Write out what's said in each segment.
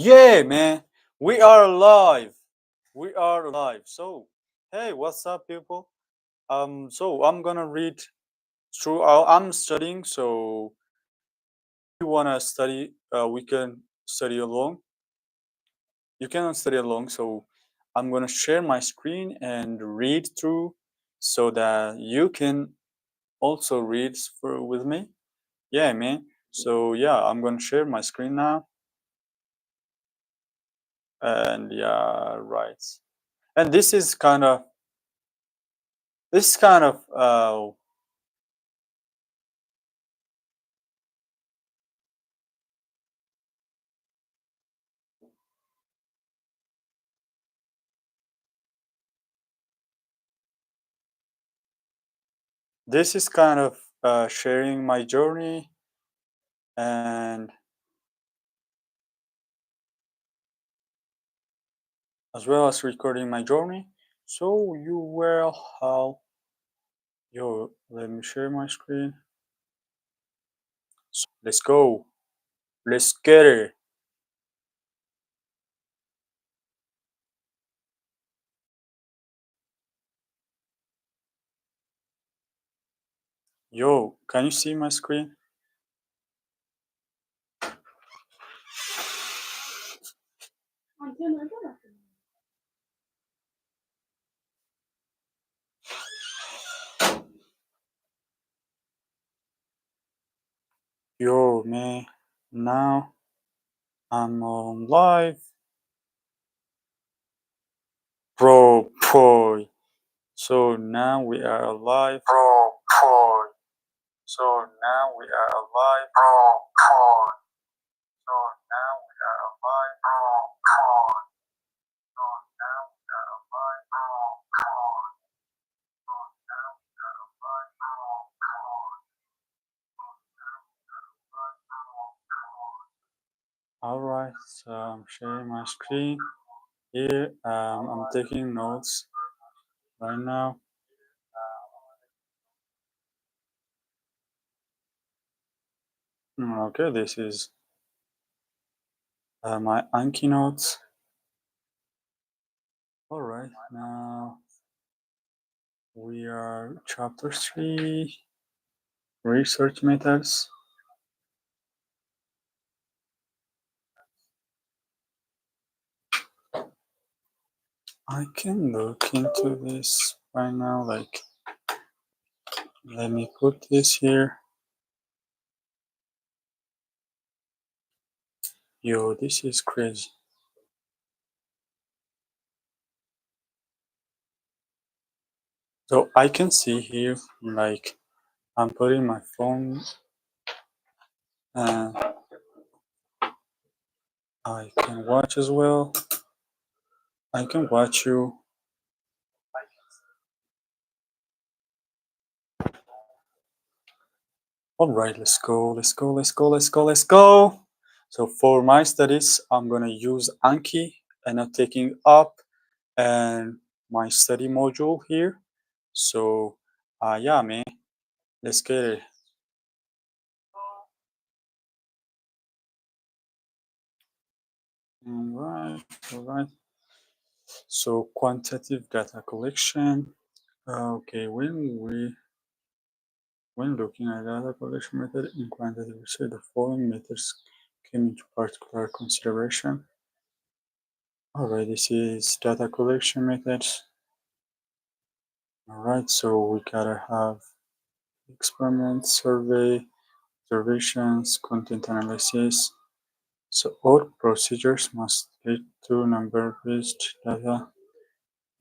Yeah, man, we are live. We are live. So, hey, what's up, people? So I'm gonna read through. I'm studying, so if you wanna study, we can study along. You can study along. So I'm gonna share my screen and read through, so that you can also read with me. Yeah, man. So yeah, I'm gonna share my screen now, and yeah, right. And this is kind of sharing my journey, and as well as recording my journey. So you will have yo. Let me share my screen. So let's go. Let's get it. Yo, can you see my screen? Yo, man. Now I'm on live, bro. Boy. So now we are live, bro. Boy. So now we are alive, bro. Boy. So now we are alive, bro. Boy. So now we are alive, bro. Boy. So now we are alive, bro. Boy. So now we are alive, bro. Boy. All right, so I'm sharing my screen here. I'm taking notes right now. Okay, this is my Anki notes. All right, now we are chapter 3, research methods. I can look into this right now. Like, let me put this here. Yo, this is crazy. So I can see here, like, I'm putting my phone, and I can watch as well. I can watch you. All right, let's go. Let's go. Let's go. Let's go. Let's go. So for my studies, I'm gonna use Anki, and I'm taking up and my study module here. So, yeah, man, let's get it. All right. So quantitative data collection. Okay, when looking at data collection method in quantitative research, the following methods came into particular consideration. All right, this is data collection methods. All right, so we gotta have experiments, survey, observations, content analysis. So all procedures must lead to number-based data.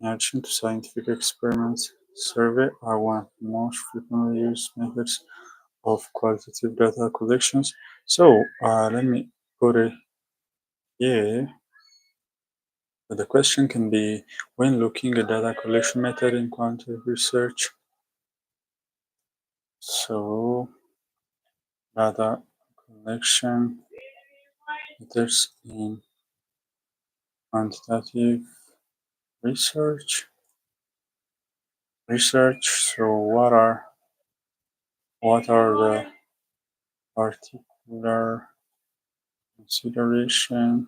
In addition to scientific experiments, survey are one of the most frequently used methods of qualitative data collections. So let me put it here. The question can be, when looking at data collection method in quantitative research. So data collection methods in quantitative research. So what are the particular consideration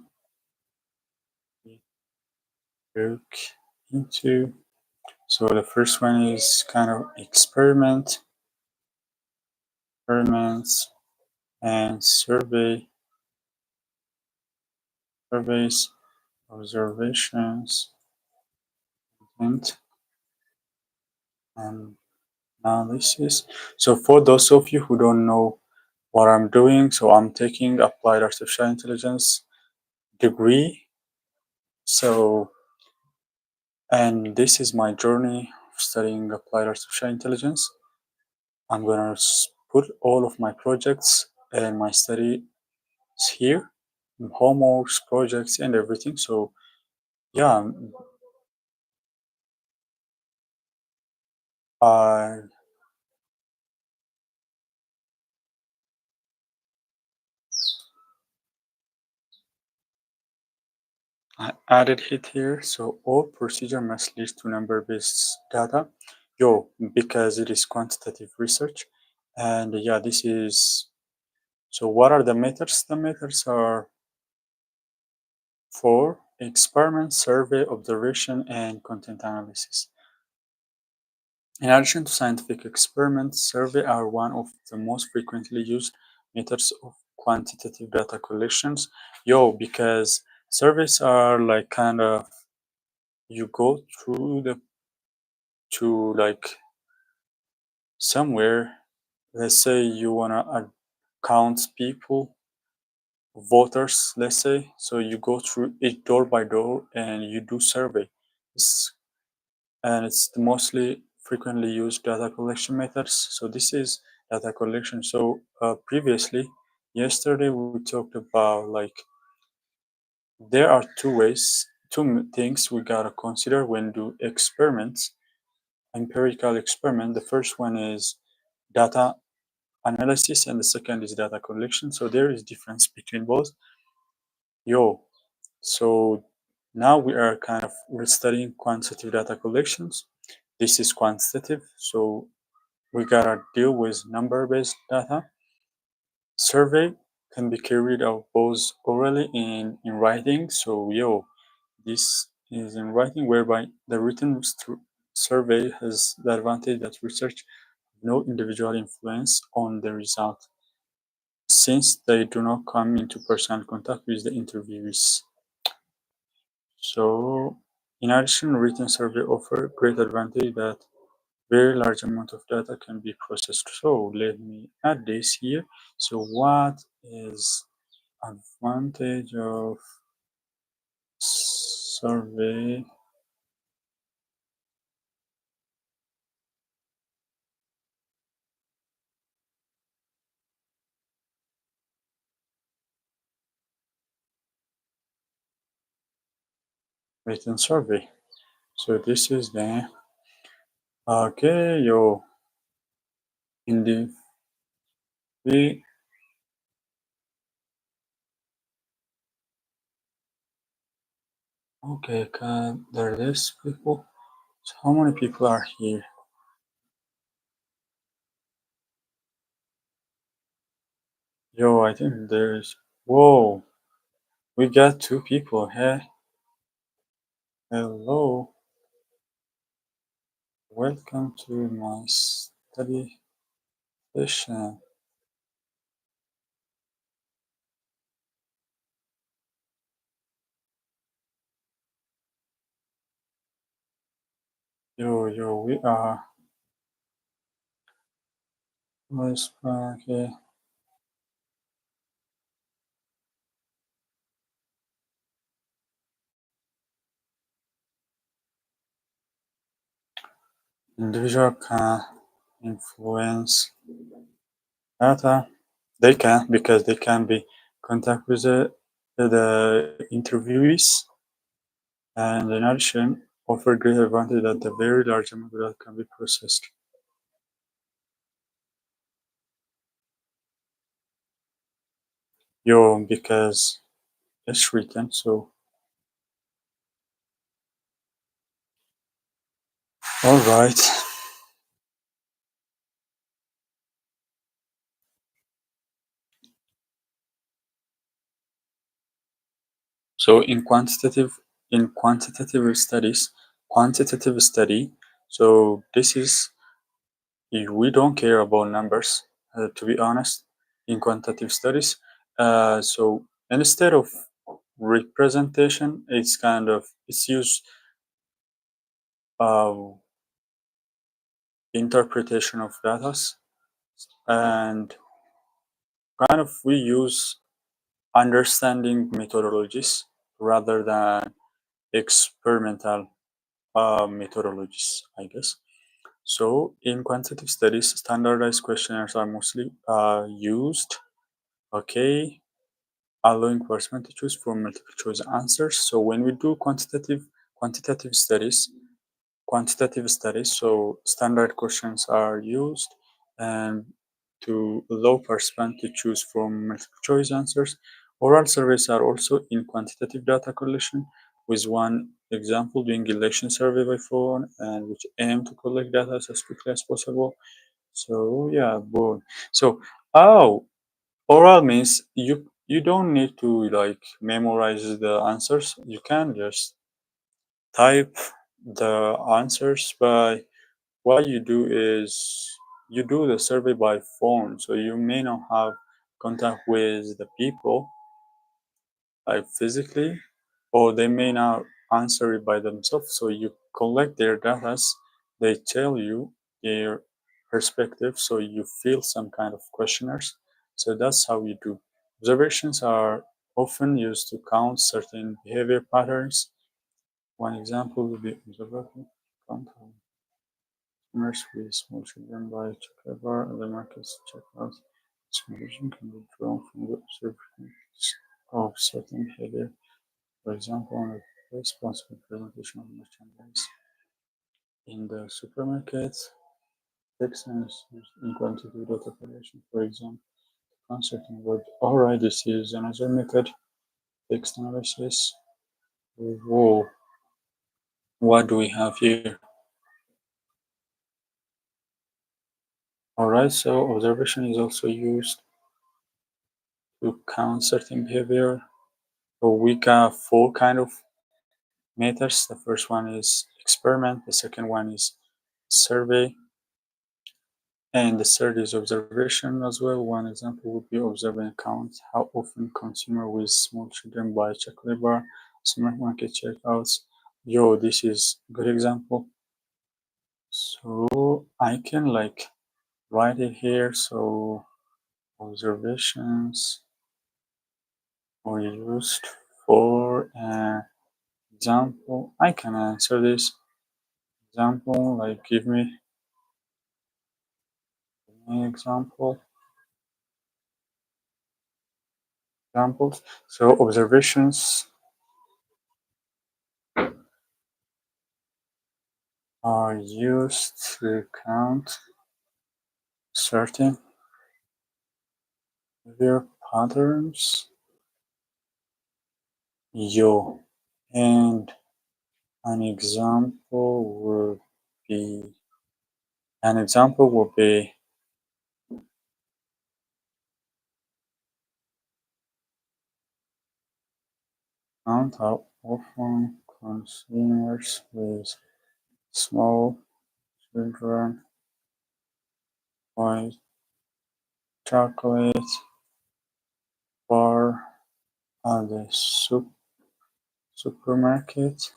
look into. So the first one is kind of experiments and surveys, observations, and analysis. So for those of you who don't know what I'm doing, so I'm taking applied artificial intelligence degree. So, and this is my journey of studying applied artificial intelligence. I'm gonna put all of my projects and my study here, homeworks, projects, and everything. So yeah, I I added it here. So all procedure must lead to number-based data. Because it is quantitative research. And yeah, this is, so what are the methods? The methods are for experiment, survey, observation, and content analysis. In addition to scientific experiments, survey are one of the most frequently used methods of quantitative data collections. Because surveys are like kind of, you go through to like somewhere, let's say you wanna count people, voters, let's say, so you go through it door by door and you do survey. And it's the mostly frequently used data collection methods. So this is data collection. So previously, yesterday we talked about like there are two things we gotta consider when do experiments, empirical experiment. The first one is data analysis and the second is data collection. So there is difference between both. So now we're studying quantitative data collections. This is quantitative, so we gotta deal with number-based data. Survey can be carried out both orally and in writing. So this is in writing, whereby the written survey has the advantage that research no individual influence on the result, since they do not come into personal contact with the interviewees. So, in addition, written survey offer great advantage that very large amount of data can be processed. So let me add this here. So what is advantage of survey? Written survey. So this is the okay, in the we okay, can there is people? So how many people are here? I think there's whoa, we got two people. Hey, hello, welcome to my study session. We are West Park. Individual can influence data. They can, because they can be contact with the interviewees, and in addition, offer great advantage that the very large amount of data can be processed. Because it's written, so all right. So in quantitative in quantitative study, so this is, we don't care about numbers, to be honest, in quantitative studies. So instead of representation, it's used uh, interpretation of data, and we use understanding methodologies rather than experimental methodologies, I guess. So in quantitative studies, standardized questionnaires are mostly used, okay, allowing participants to choose from multiple choice answers. So when we do quantitative studies, so standard questions are used and to allow participants to choose from multiple choice answers. Oral surveys are also in quantitative data collection, with one example being election survey by phone, and which aim to collect data as quickly as possible. So yeah, boom. So oral means you don't need to like memorize the answers. You can just type the answers. By what you do is you do the survey by phone, so you may not have contact with the people like physically, or they may not answer it by themselves. So you collect their data, they tell you their perspective, so you fill some kind of questionnaires. So that's how you do. Observations are often used to count certain behavior patterns. One example would be observable count customers with small children buy chocolate bar, other markets check out. This conclusion can be drawn from the observations of certain behavior. For example, on a responsible presentation of merchandise in the supermarket, text is used in quantitative data collection. For example, concerning word. Alright, this is another method, text analysis. Whoa, what do we have here? Alright, so observation is also used to count certain behavior. So we have four kind of methods. The first one is experiment, the second one is survey, and the third is observation as well. One example would be observe and count how often consumer with small children buy chocolate bar, supermarket checkouts. Yo, this is a good example. So I can like write it here. So observations are used for an example. I can answer this example, like give me an examples. So observations are used to count certain behavior patterns. Yo, and an example would be an example would be count how often consumers with small children buy chocolate bar at the supermarket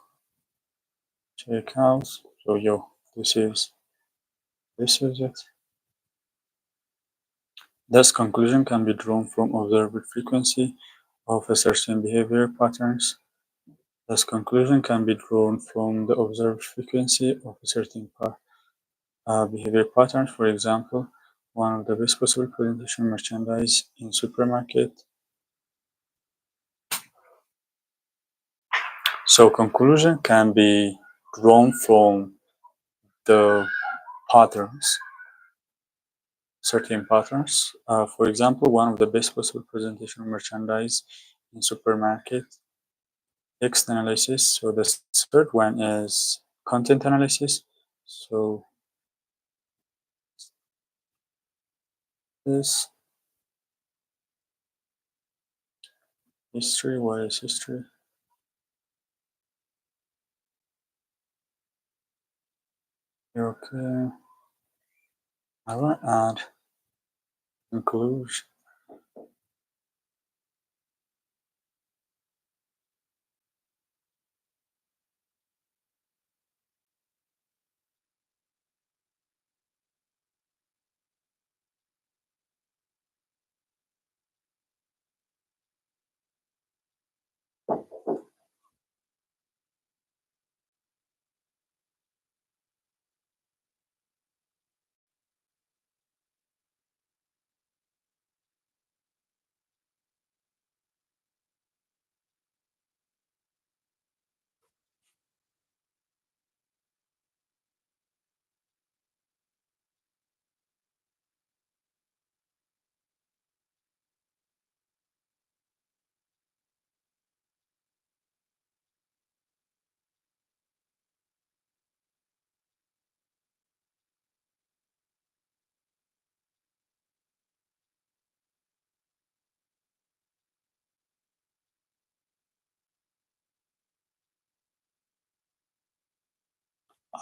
checkout. So yo, this is it. Thus, conclusion can be drawn from observed frequency of a certain behavior patterns. Thus, conclusion can be drawn from the observed frequency of a certain behavior patterns. For example, one of the best possible presentation merchandise in supermarket. So conclusion can be drawn from the patterns, certain patterns. For example, one of the best possible presentation merchandise in supermarket. Text analysis. So the third one is content analysis. So this history, what is history? Okay. I will add inclusion.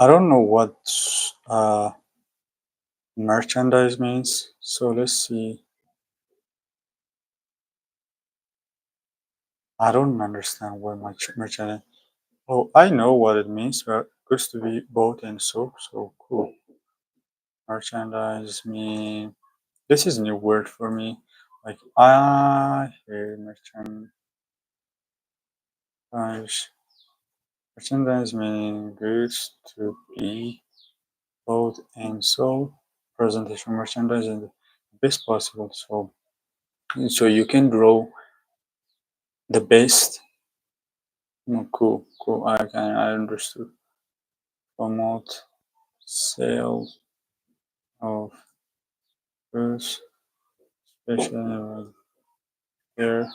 I don't know what merchandise means, so let's see. I don't understand what merchandise. Oh, I know what it means, but goods to be bought and sold. So cool. Merchandise mean this is a new word for me. Like I hear merchandise mean goods to be bought and sold. Presentation merchandise in the best possible. So you can draw the best. No, cool, cool. I understood. Promote sales of goods, especially their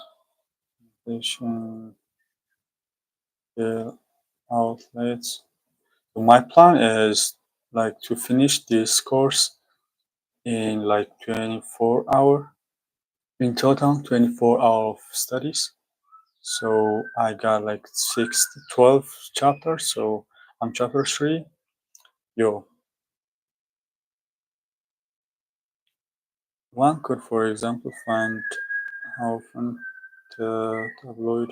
station, their outlets. So my plan is like to finish this course in like 24 hour in total 24 hour of studies. So I got like 12 chapters. So I'm chapter 3. Yo, one could, for example, find how often the tabloid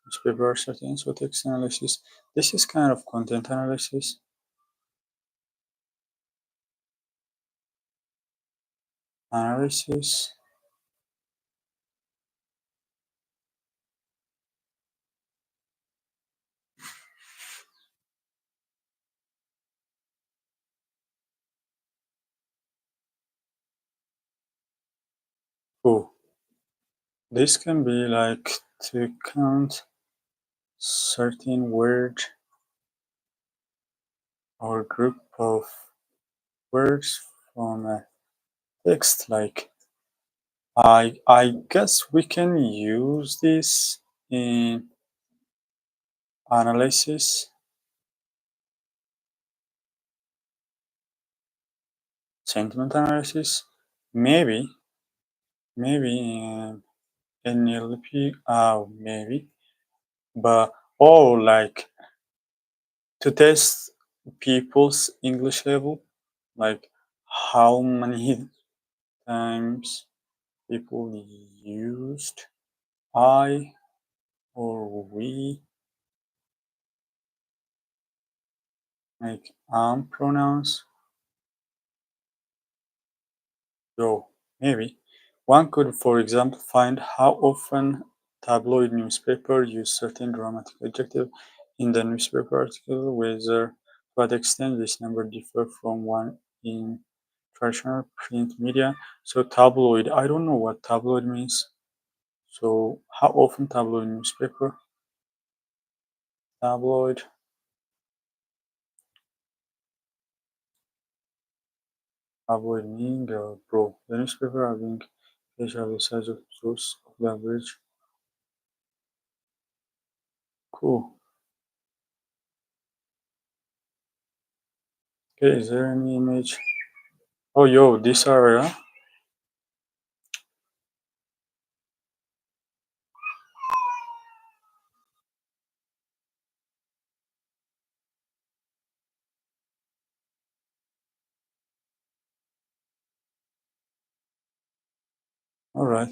newspaper settings or text analysis. This is kind of content analysis. Analysis. Oh, this can be like to count certain word or group of words from a text. Like I guess we can use this in analysis, sentiment analysis, maybe in NLP, maybe, but oh, like to test people's English level, like how many times people used I or we, like pronouns. So maybe one could, for example, find how often tabloid newspaper use certain dramatic adjective in the newspaper article, whether to what extent this number differ from one in traditional print media. So tabloid, I don't know what tabloid means. So how often tabloid newspaper? Tabloid, tabloid meaning bro. The newspaper are being page have the size of source of the average. Cool. Okay, is there any image? Oh, yo, this area. All right.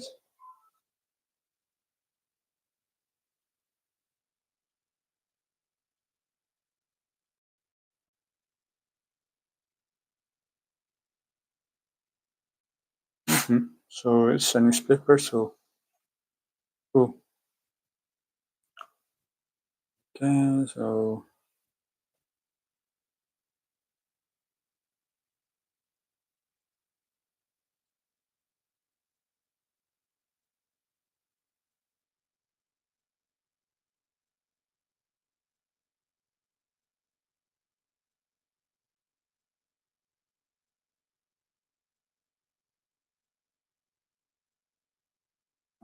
So it's a newspaper, so cool. Okay, so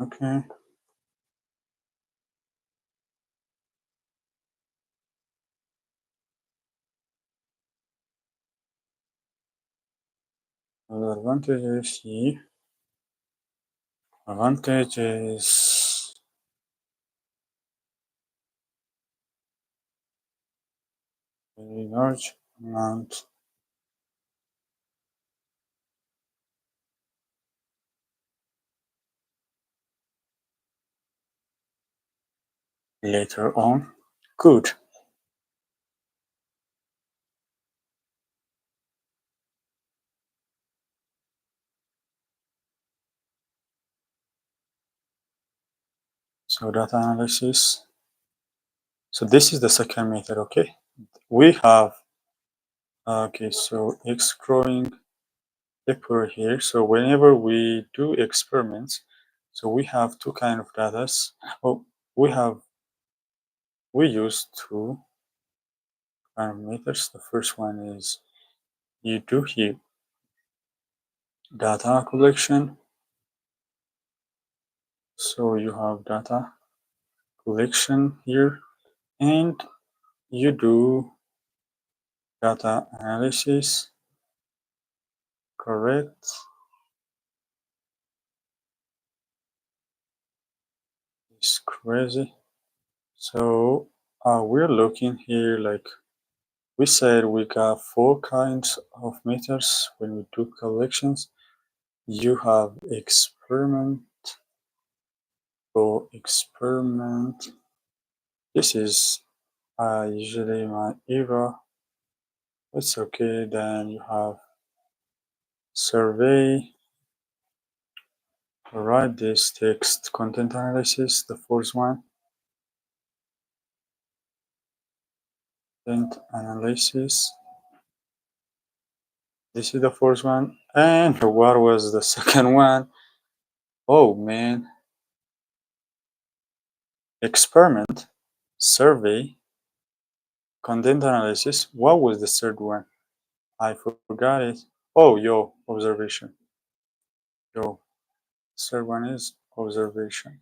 okay. The advantage is here. Advantage is a large amount later on. Good. So data analysis. So this is the second method, okay? We have, okay, so X growing paper here. So whenever we do experiments, so we have two kind of data. Oh, we use two parameters. The first one is you do here data collection. So you have data collection here, and you do data analysis, correct? It's crazy. So we're looking here like we said we got four kinds of meters when we do collections. You have experiment or experiment. This is usually my era. It's okay. Then you have survey. Alright, this text content analysis, the first one. Content analysis. This is the first one. And what was the second one? Oh man. Experiment, survey, content analysis. What was the third one? I forgot it. Oh, yo, observation. Yo, third one is observation.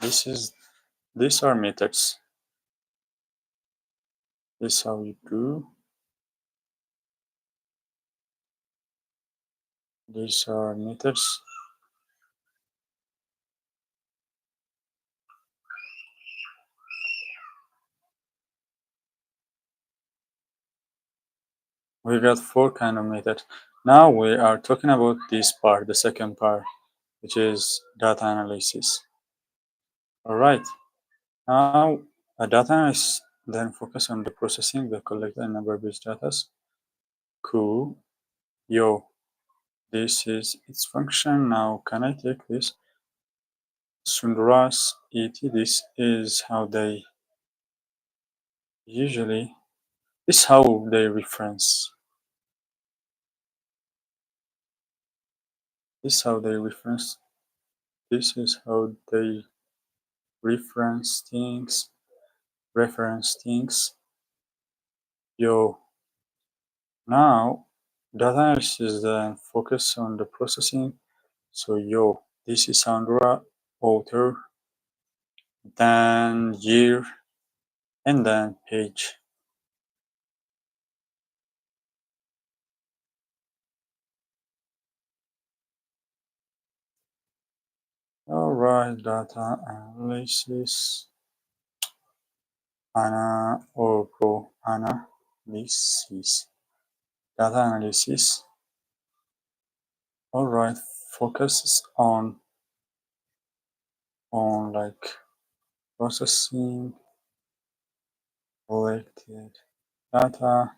These are methods. This is how you do. These are methods. We got four kind of methods. Now we are talking about this part, the second part, which is data analysis. All right. Now, a data analysis then focus on the processing the collected and number-based data. Cool. Yo, this is its function. Now, can I take this? Sundaras et. This is how they usually. This is how they reference. This is how they reference. This is how they reference things. Reference things. Yo. Now, data analysis then focus on the processing. So, yo, this is Sandra, author, then year, and then page. All right, data analysis. Analysis. Data analysis. All right, focuses on like processing collected data.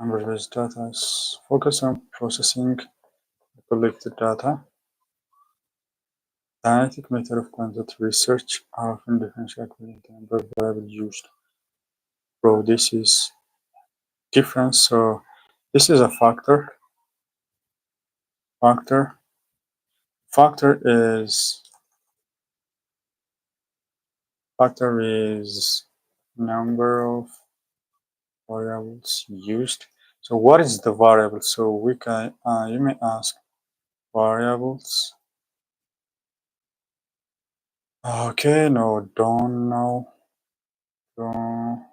Number-based data is focus on processing collected data. The analytic method of quantitative research are often differential according to the number of variables used. Bro, this is different. So this is a factor. Factor is number of variables used. So what is the variable? So we can you may ask variables. Okay, no, don't know. Don't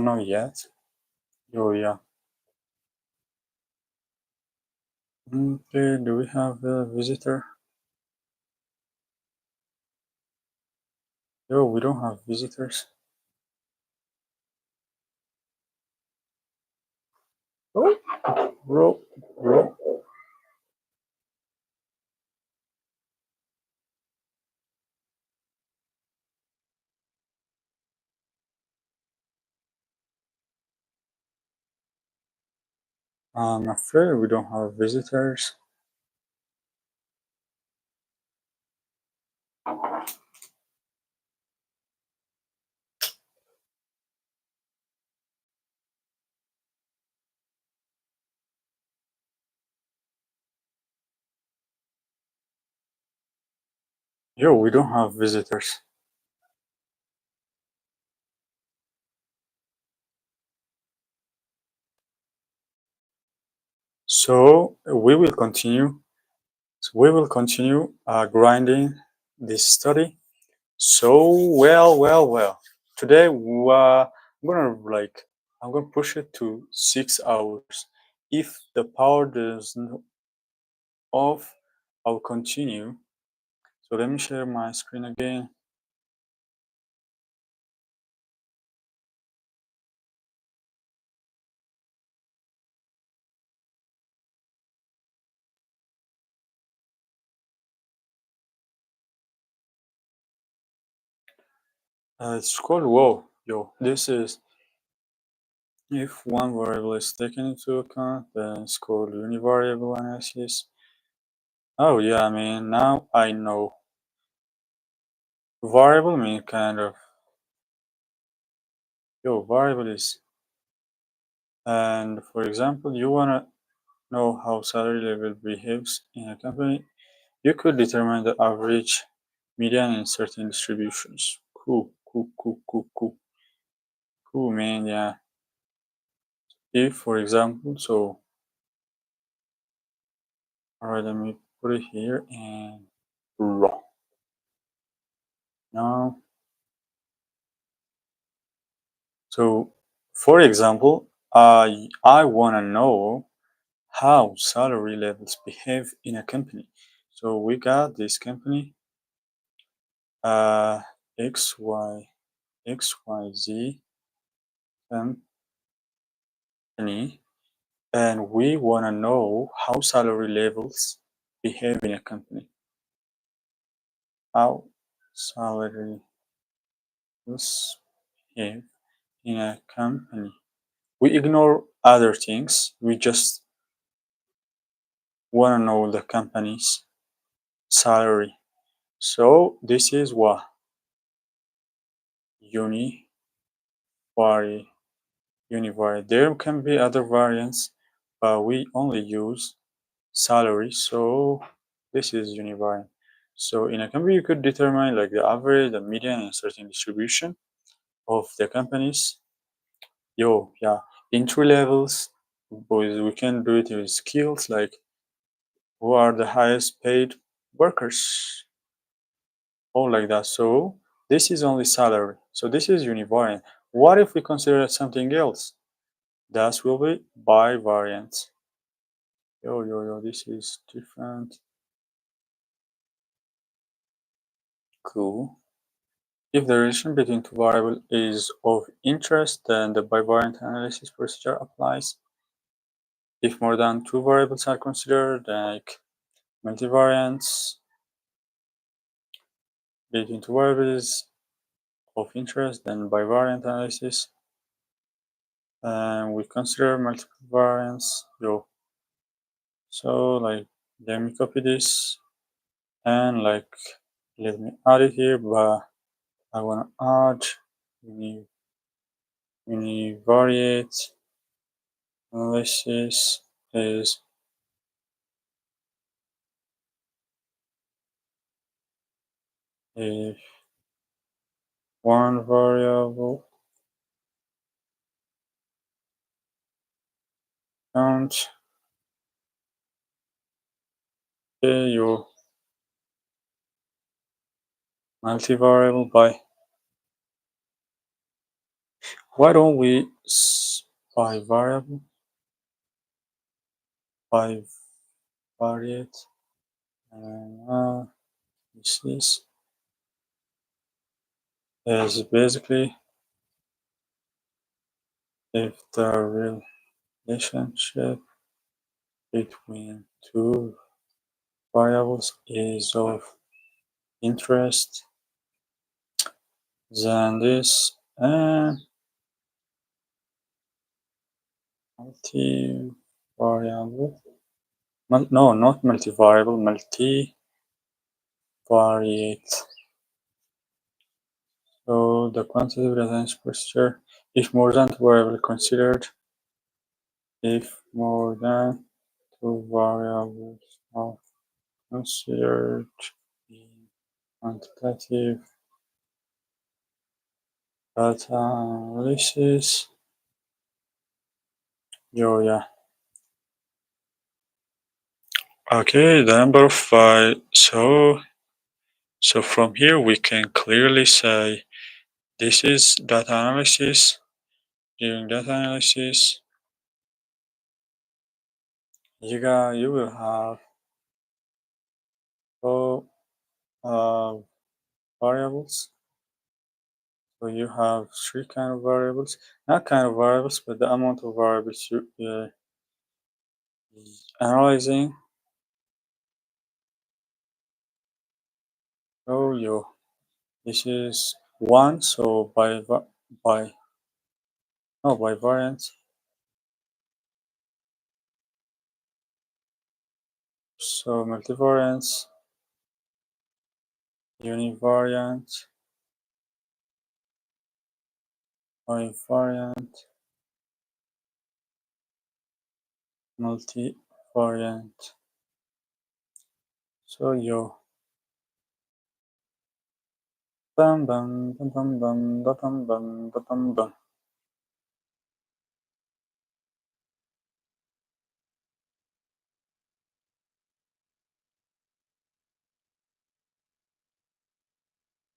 know yet. Oh yeah. Okay, do we have a visitor? Yo, we don't have visitors. Oh, bro. I'm afraid we don't have visitors. Yo, we don't have visitors. So we will continue. Grinding this study. So well. Today I'm gonna push it to 6 hours. If the power doesn't off, I'll continue. So let me share my screen again. It's called whoa, yo. This is if one variable is taken into account, then it's called univariable analysis. Oh yeah, I mean now I know. Variable mean kind of variable is, and for example, you wanna know how salary level behaves in a company, you could determine the average, median in certain distributions. Cool, man. Yeah. If, for example, so all right, let me put it here and raw. Now, so for example, I wanna know how salary levels behave in a company. So we got this company, uh, XYZ company, and we want to know how salary levels behave in a company. How salary levels behave in a company. We ignore other things. We just want to know the company's salary. So this is what univary. There can be other variants, but we only use salary. So this is univariate. So in a company, you could determine like the average, the median, and certain distribution of the companies. Yeah, entry levels, boys, we can do it with skills like who are the highest paid workers, all like that. So this is only salary. So this is univariate. What if we consider something else? That will be bivariant. This is different. Cool. If the relation between two variables is of interest, then the bivariant analysis procedure applies. If more than two variables are considered, like multivariance between two variables of interest, then bivariant analysis. And we consider multiple variants. So like let me copy this and like let me add it here, but I want to add univariate analysis is if one variable count your multivariable by, why don't we by variable by variate, and this is basically if the relationship between two variables is of interest, then this and multivariable, no, not multivariable, multivariate. So the quantitative resonance procedure, if more than two variables considered, if more than two variables are considered in quantitative data analysis. Yeah. Okay, the number of so from here we can clearly say this is data analysis. During data analysis, you will have four variables. So you have three kind of variables, not kind of variables, but the amount of variables you're analyzing. So this is one. So by variance. So multivariance, univariant, bivariant, multivariant. So bam bam bam bam bam bam bam bam bam.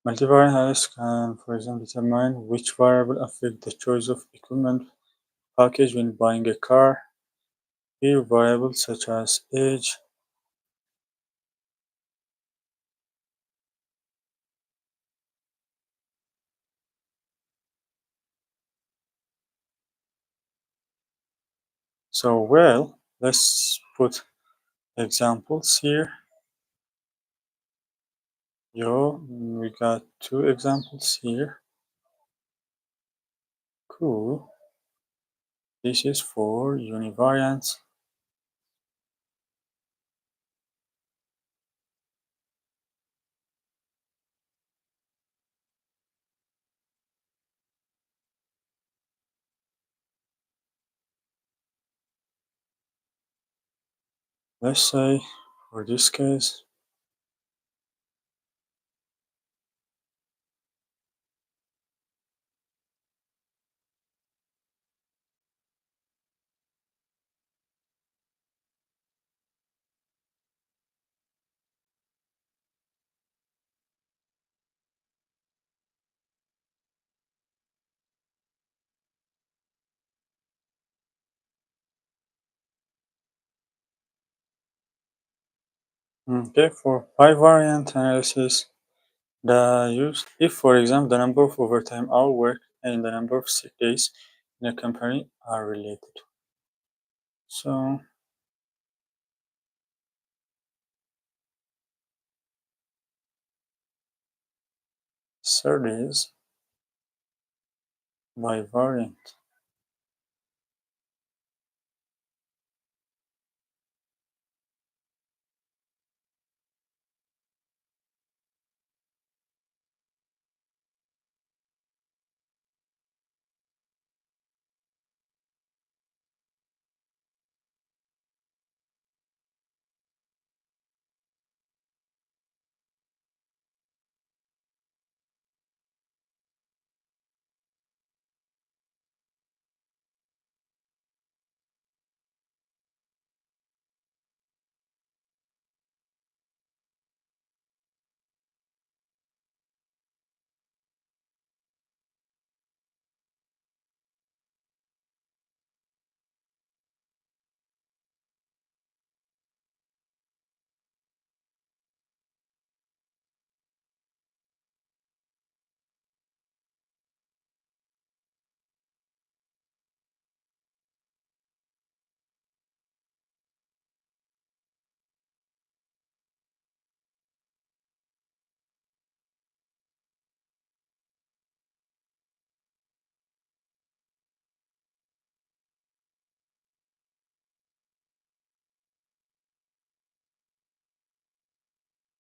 Multivariate analysis can, for example, determine which variable affect the choice of equipment package when buying a car. Here, variables such as age, let's put examples here. We got two examples here. Cool. This is for univariants. Let's say for this case, okay, for bivariant analysis, if for example the number of overtime hour worked and the number of sick days in a company are related. So third is by variant.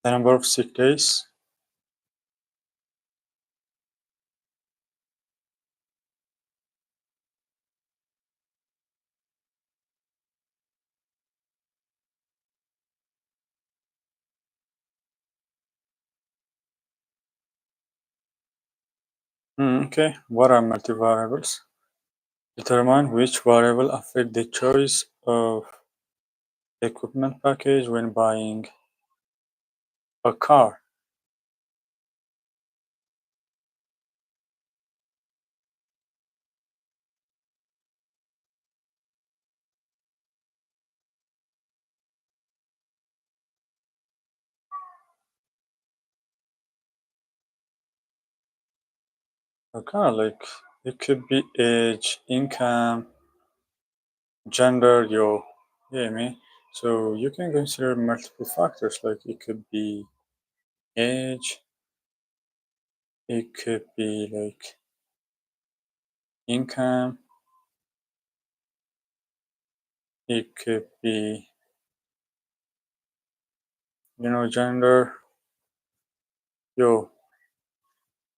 The number of sick days. Okay, what are multivariables? Determine which variable affect the choice of equipment package when buying a car. Okay, like it could be age, income, gender, yeah, me. So you can consider multiple factors, like it could be age, it could be like income, it could be, gender. Yo,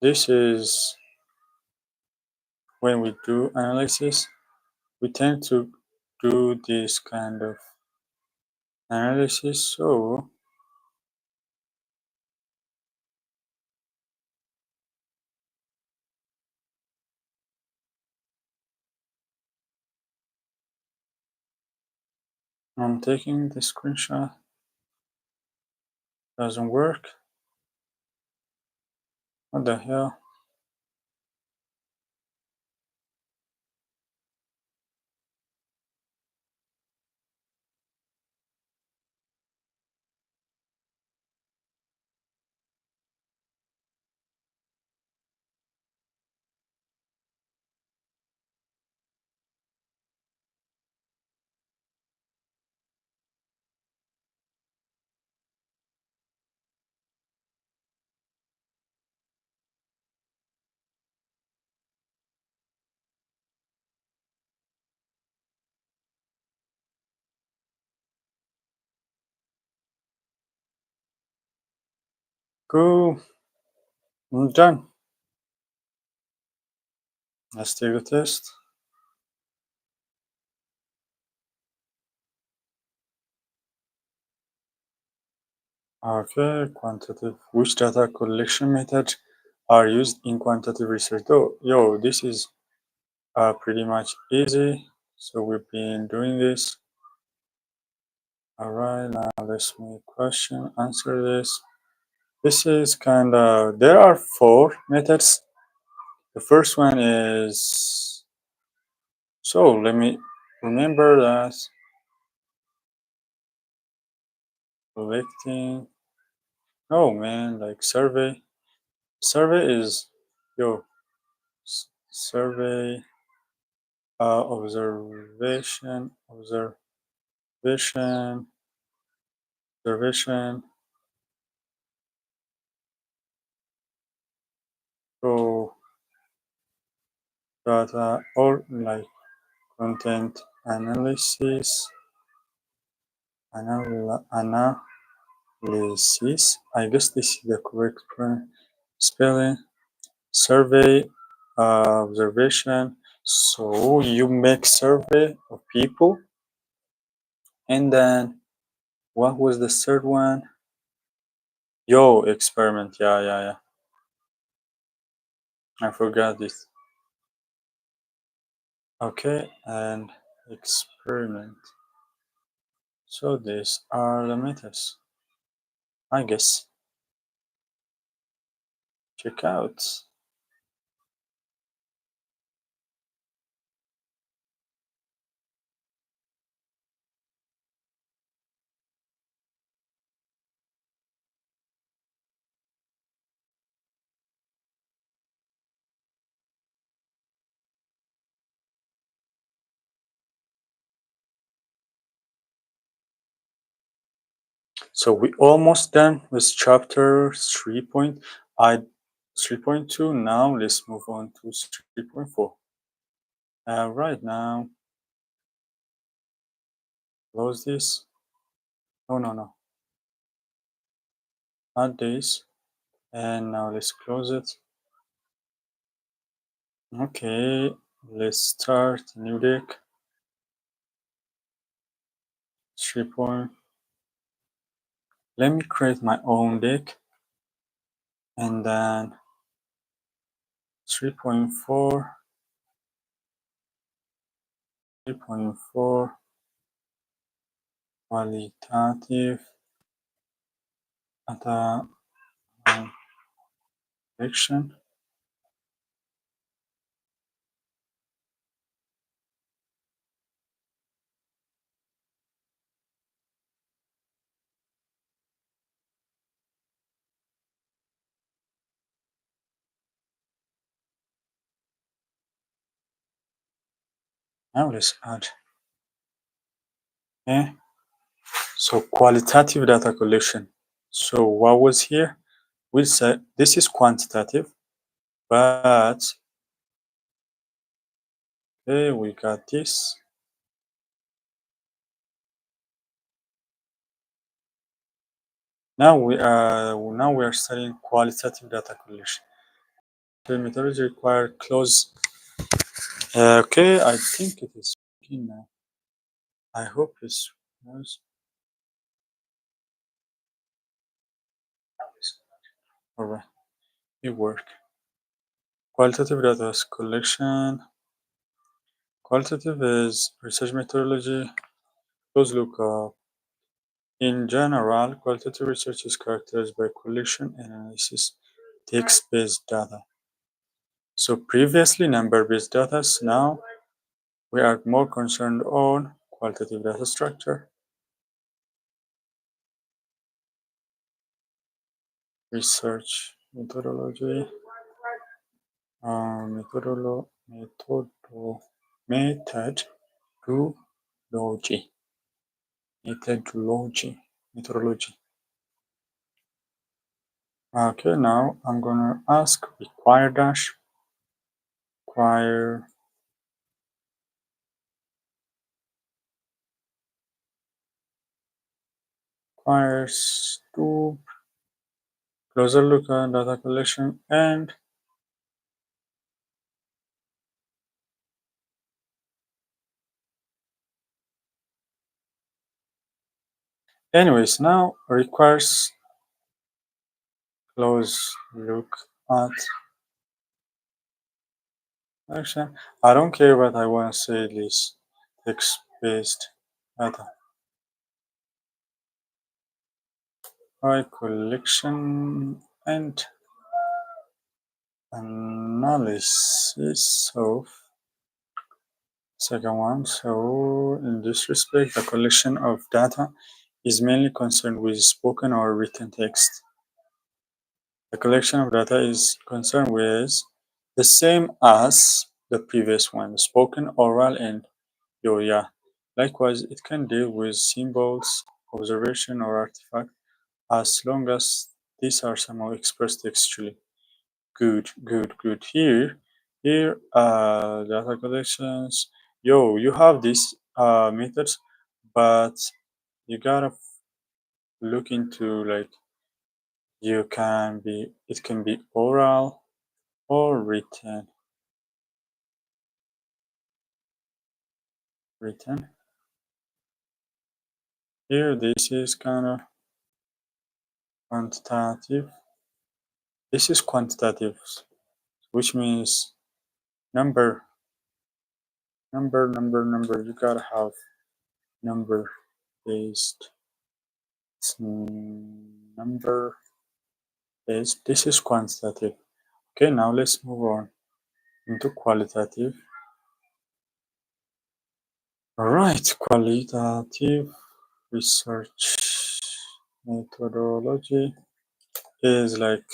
this is when we do analysis, we tend to do this kind of analysis. So I'm taking the screenshot. Doesn't work. What the hell? Cool. I'm done. Let's take the test. Okay, quantitative. Which data collection methods are used in quantitative research? Oh, yo, this is pretty much easy. So we've been doing this. All right, now let's make question, answer this. This is kind of, there are four methods. The first one is, so let me remember that collecting, oh man, like survey. Survey is yo survey observation observation pro data or like content analysis analysis. I guess this is the correct spelling. Survey observation. So you make survey of people, and then what was the third one? Yo, experiment. Yeah. I forgot this. Okay, and experiment. So these are the methods, I guess. Check out. So we almost done with chapter 3.2. Now let's move on to 3.4. Right now, close this. Oh no, not this. And now let's close it. Okay, let's start new deck. 3. Let me create my own deck, and then 3.4 qualitative data collection. Now let's add. Okay, so qualitative data collection. So what was here? We said this is quantitative, but okay, we got this. Now we are studying qualitative data collection. The methodology require close. Okay, I think it is working now. I hope it's all right. It work. Qualitative data collection. Qualitative is research methodology. Close lookup. In general, qualitative research is characterized by collection and analysis text-based data. So previously number-based data, now we are more concerned on qualitative data structure. Research methodology. Methodology. Okay, now I'm gonna ask require dash requires to closer look at data collection and anyways now requires close look at action. I don't care what I want to say this text-based data. Right, collection and analysis of second one. So in this respect, the collection of data is mainly concerned with spoken or written text. The collection of data is concerned with the same as the previous one, spoken, oral, and yeah. Likewise, it can deal with symbols, observation, or artifact as long as these are somehow expressed textually. Good, good, good. Here, data collections. Yo, you have these methods, but you gotta look into like it can be oral or written. Written. Here, this is kind of quantitative. This is quantitative, which means number, number. You gotta have number based. Number based. This is quantitative. Okay, now let's move on into qualitative. Alright, qualitative research methodology is like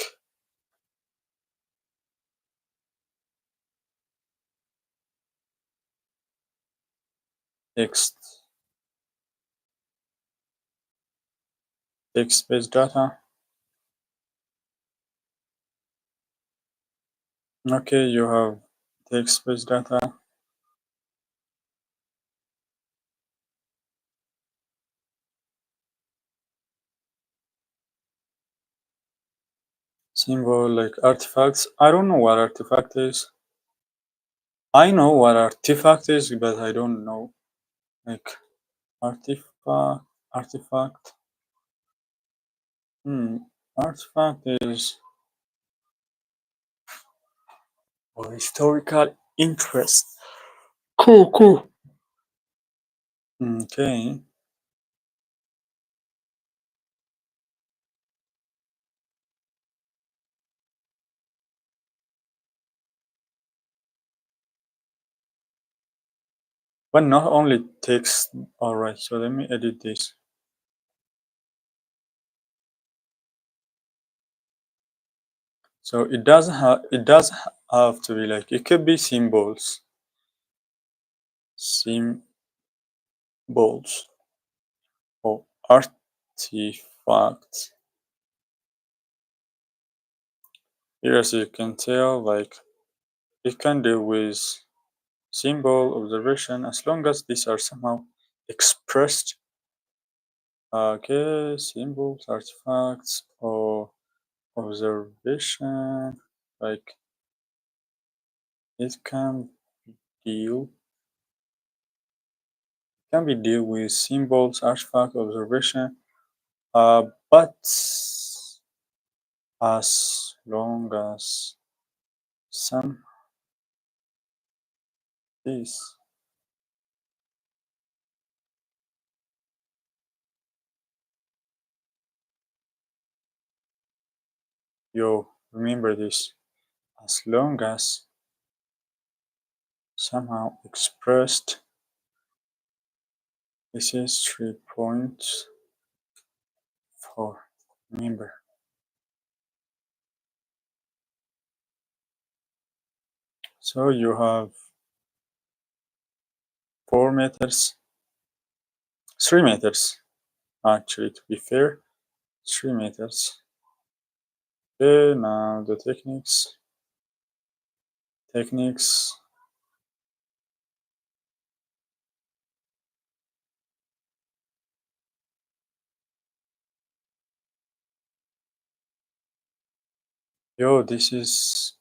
text-based data. Okay, you have text-based data. Symbol like artifacts. I don't know what artifact is. I know what artifact is, but I don't know like artifact. Artifact is or historical interest. Cool. Okay. But not only text. Alright, so let me edit this. So it does have to be like it could be symbols. Symbols or artifacts. Here as you can tell, like it can deal with symbol observation as long as these are somehow expressed. Okay, symbols, artifacts, or observation, like it deal can be deal with symbols, artifact, observation, but as long as some this remember this, as long as somehow expressed. This is 3.4. Remember. So you have 4 meters, 3 meters, actually, to be fair, 3 meters. Okay, now the techniques. This is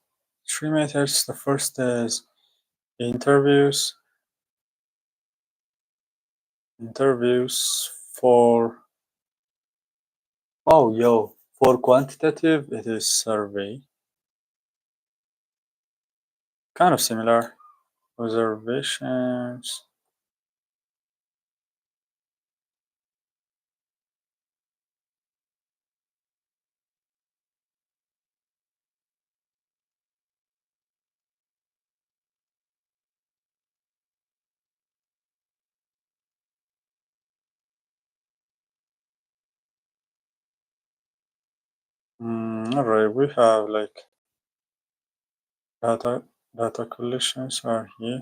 3 methods. The first is interviews for for quantitative it is survey, kind of similar. Observations, All right, we have like data collections are here.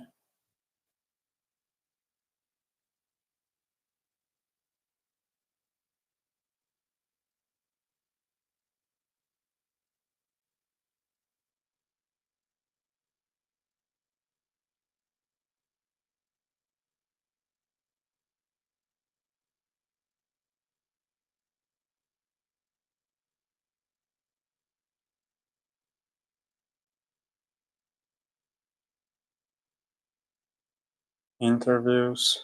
Interviews,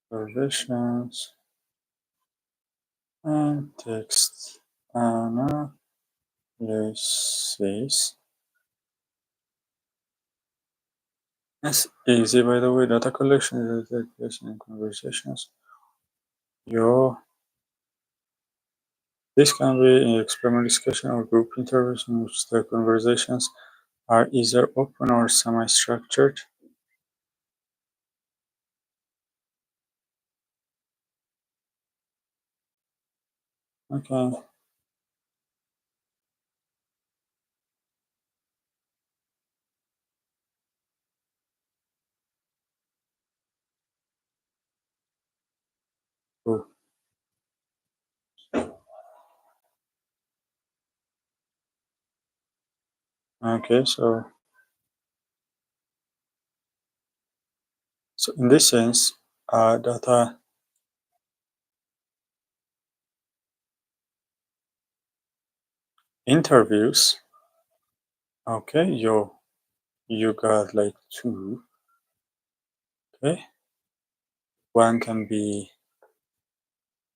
provisions, and text analysis. That's easy, by the way. Data collection is dedication and conversations. This can be in experimental discussion or group interviews in which the conversations are either open or semi-structured. Okay. Cool. Okay, so in this sense, data interviews. Okay, you got like two. Okay, one can be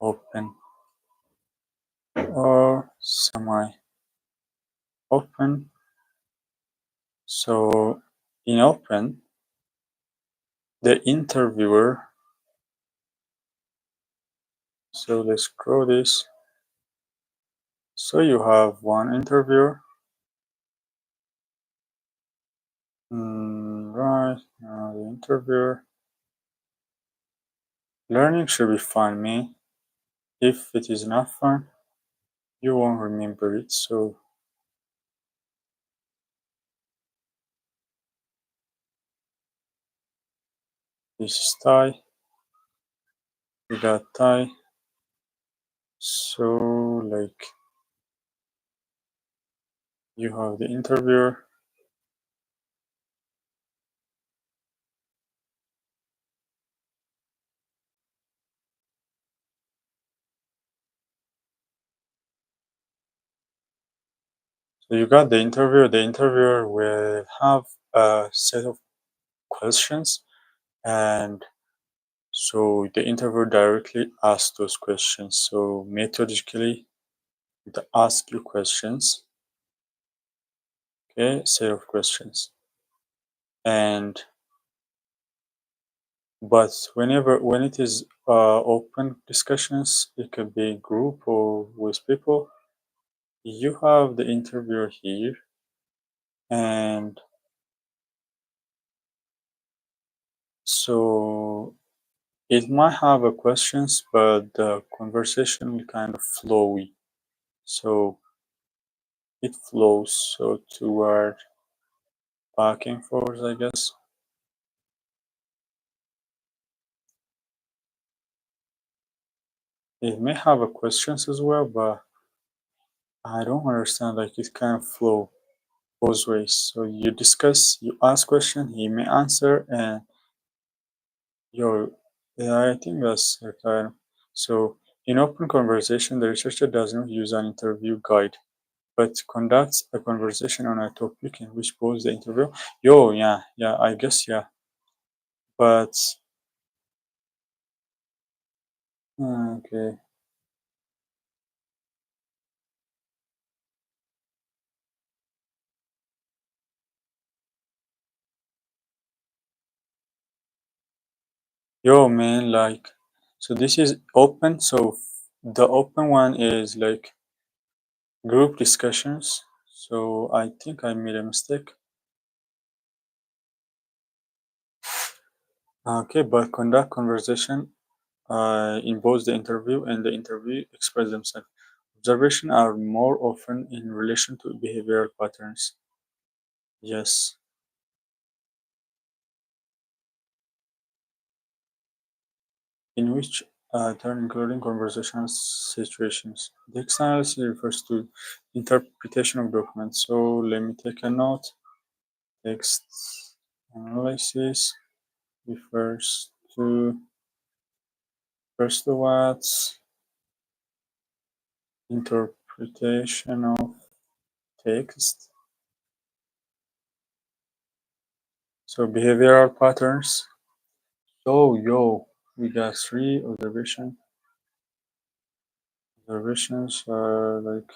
open or semi-open. So in open, the interviewer. So let's scroll this. So you have one interviewer. Right, now the interviewer. Learning should be fun, man. If it is not fun, you won't remember it. So this is Thai. We got Thai. So like you have the interviewer. So you got the interviewer. The interviewer will have a set of questions, and so the interviewer directly asks those questions. So methodically, it asks you questions. Okay, set of questions, and but when it is open discussions, it could be group or with people. You have the interviewer here, and so it might have a questions, but the conversation will kind of flowy. So it flows so toward back and forth, I guess. It may have a questions as well, but I don't understand. Like it kind of flow both ways. So you discuss, you ask question, he may answer, and yeah, I think that's kind of so. In open conversation, the researcher does not use an interview guide, but conducts a conversation on a topic in which both the interview. Yeah, I guess yeah, but okay. Yo, man, like, so this is open. So the open one is like group discussions. So I think I made a mistake. Okay, but conduct conversation in both the interview and the interview express themselves. Observation are more often in relation to behavioral patterns. Yes. In which turn including conversational situations. Text analysis refers to interpretation of documents. So let me take a note. Text analysis refers to first what interpretation of text. So behavioral patterns. Yo, we got three observations are like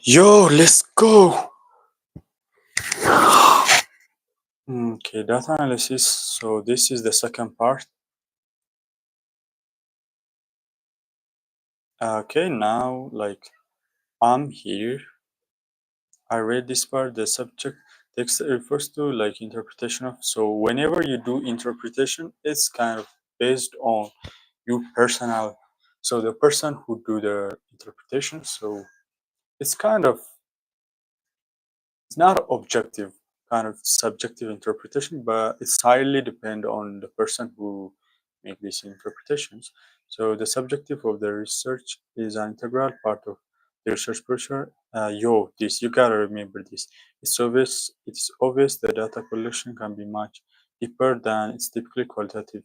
yo, let's go. Okay, data analysis. So this is the second part. Okay, now like I'm here. I read this part. The subject text refers to like interpretation of. So whenever you do interpretation, it's kind of based on your personal. So the person who do the interpretation. So it's kind of it's not objective, kind of subjective interpretation, but it's highly depend on the person who make these interpretations. So the subjective of the research is an integral part of the research process. This you gotta remember this. It's obvious the data collection can be much deeper than it's typically qualitative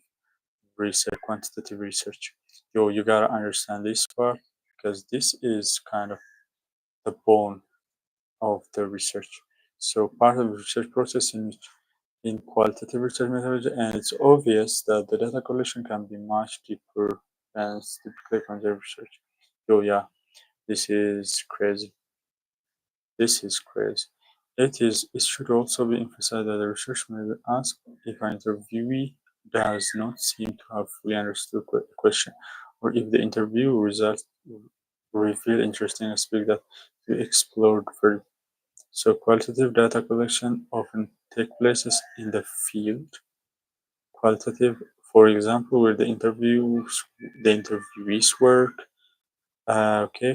research, quantitative research. You gotta understand this part because this is kind of the bone of the research. So part of the research process in qualitative research methodology, and it's obvious that the data collection can be much deeper than typically quantitative research. So yeah, this is crazy. This is crazy. It should also be emphasized that the research may be asked if an interviewee does not seem to have fully understood the question, or if the interview results reveal interesting aspects that we explored further. So qualitative data collection often takes place in the field. Qualitative, for example, where the interviewees work.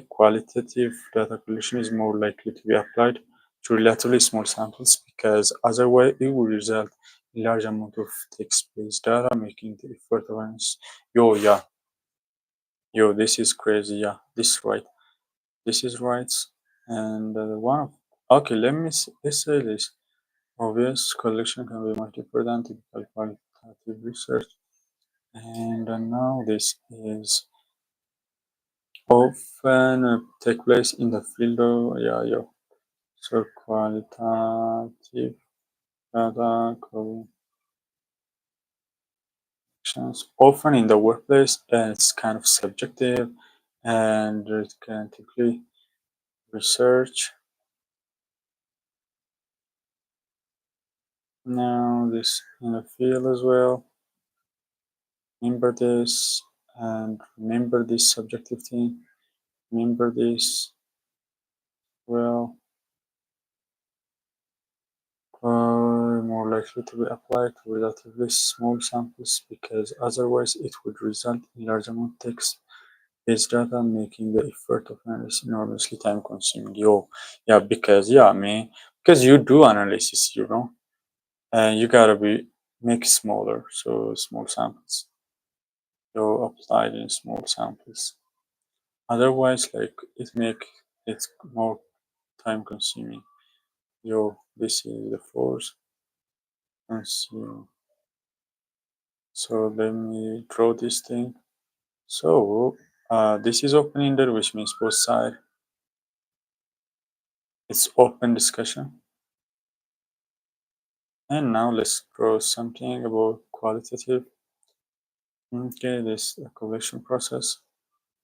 Qualitative data collection is more likely to be applied to relatively small samples because otherwise it will result in large amount of text-based data, making the effort of an yo yeah yo this is crazy this is right and one of okay let's say this. Obvious collection can be much deeper than typical qualitative research. And now this is often take place in the field of So qualitative data collections often in the workplace and it's kind of subjective and it can typically research. Now this in the field as well. Remember this and remember this subjective thing. Remember this well. More likely to be applied to relatively small samples because otherwise it would result in large amount of text-based data, making the effort of analysis enormously time-consuming. Yeah, because yeah, man, because you do analysis, and you gotta be make smaller, so small samples. You apply in small samples. Otherwise, like it make it more time consuming. This is the force consume. So let me draw this thing. So this is open ender, which means both side. It's open discussion. And now let's draw something about qualitative. Okay, this collection process.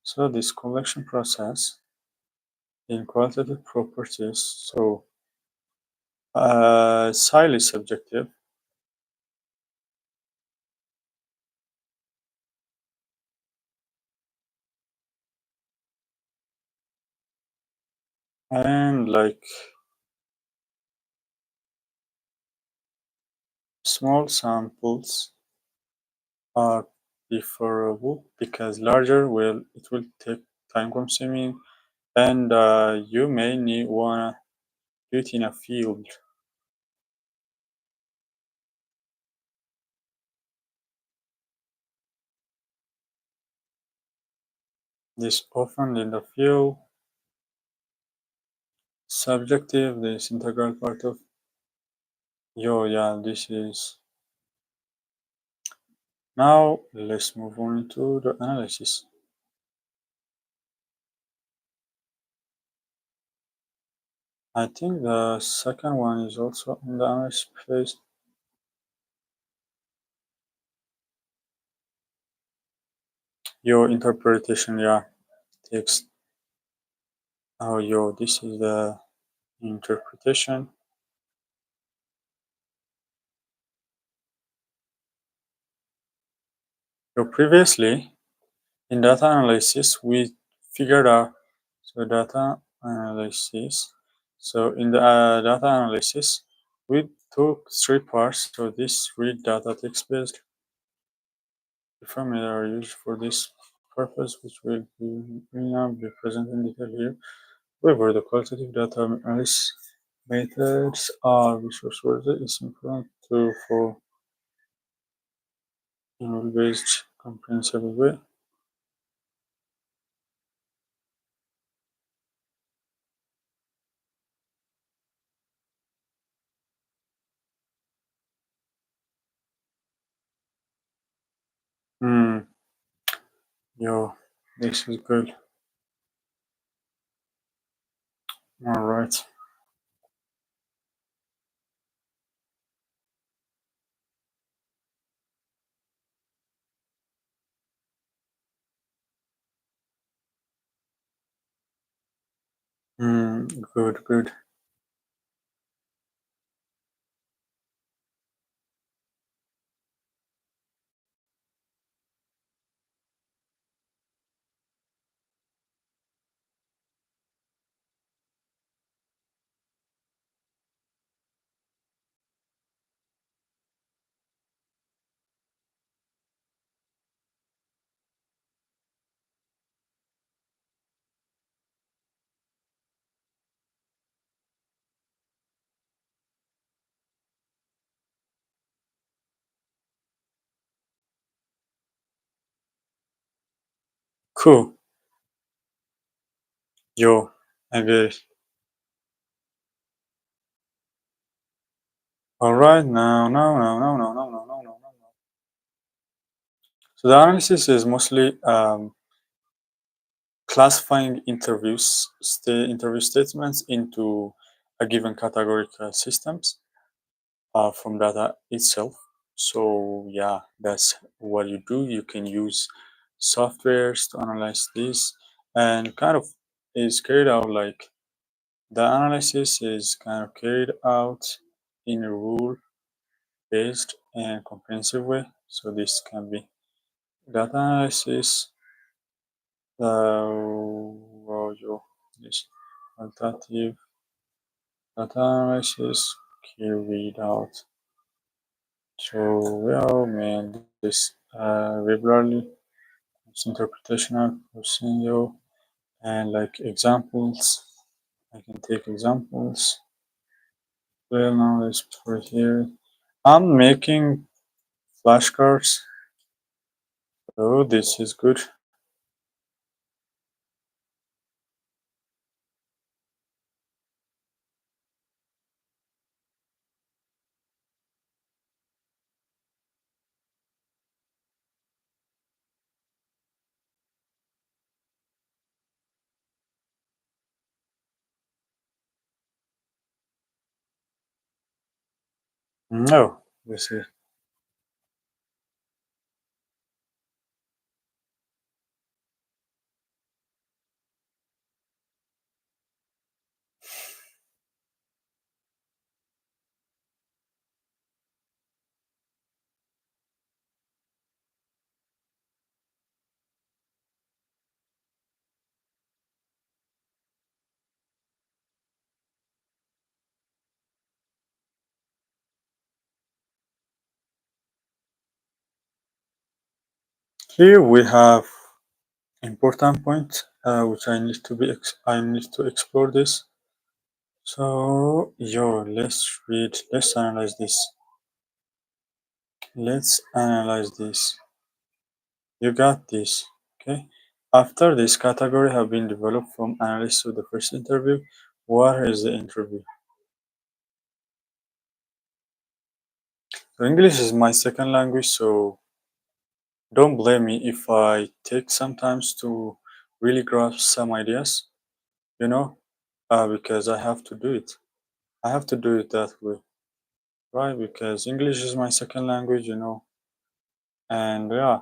So this collection process in qualitative properties, so it's highly subjective. And like small samples are preferable because larger will take time consuming, and you may wanna do it in a field. This often in the field subjective, this integral part of yeah, this is. Now let's move on to the analysis. I think the second one is also in the analysis phase. Your interpretation, yeah, takes. Oh, this is the interpretation. Previously in data analysis, we figured out data analysis. So in the data analysis, we took three parts. So this read data text based formula are used for this purpose, which will not be present in detail here. However, the qualitative data analysis methods are resource worthy. It's important to for rule-based comprehensive way. Hmm. Yo, this is good. All right. Hmm. Good. Good. Cool. Yo, I get it. All right. Now, no, no, no, no, no, no, no, no, no. So the analysis is mostly classifying interview statements into a given categorical systems from data itself. So yeah, that's what you do. You can use softwares to analyze this, and kind of is carried out like the analysis is kind of carried out in a rule based and comprehensive way. So this can be data analysis, this qualitative data analysis carried out. So well, man, this regularly it's interpretational procedure and like examples. I can take examples. Well, now let's put here. I'm making flashcards. Oh, this is good. No, this is. Here we have important point which I need to explore this. So yo, let's analyze this. Let's analyze this. You got this. Okay. After this category have been developed from analysis of the first interview, what is the interview? So English is my second language, so don't blame me if I take some time to really grasp some ideas, you know, because I have to do it. I have to do it that way, right? Because English is my second language, and yeah,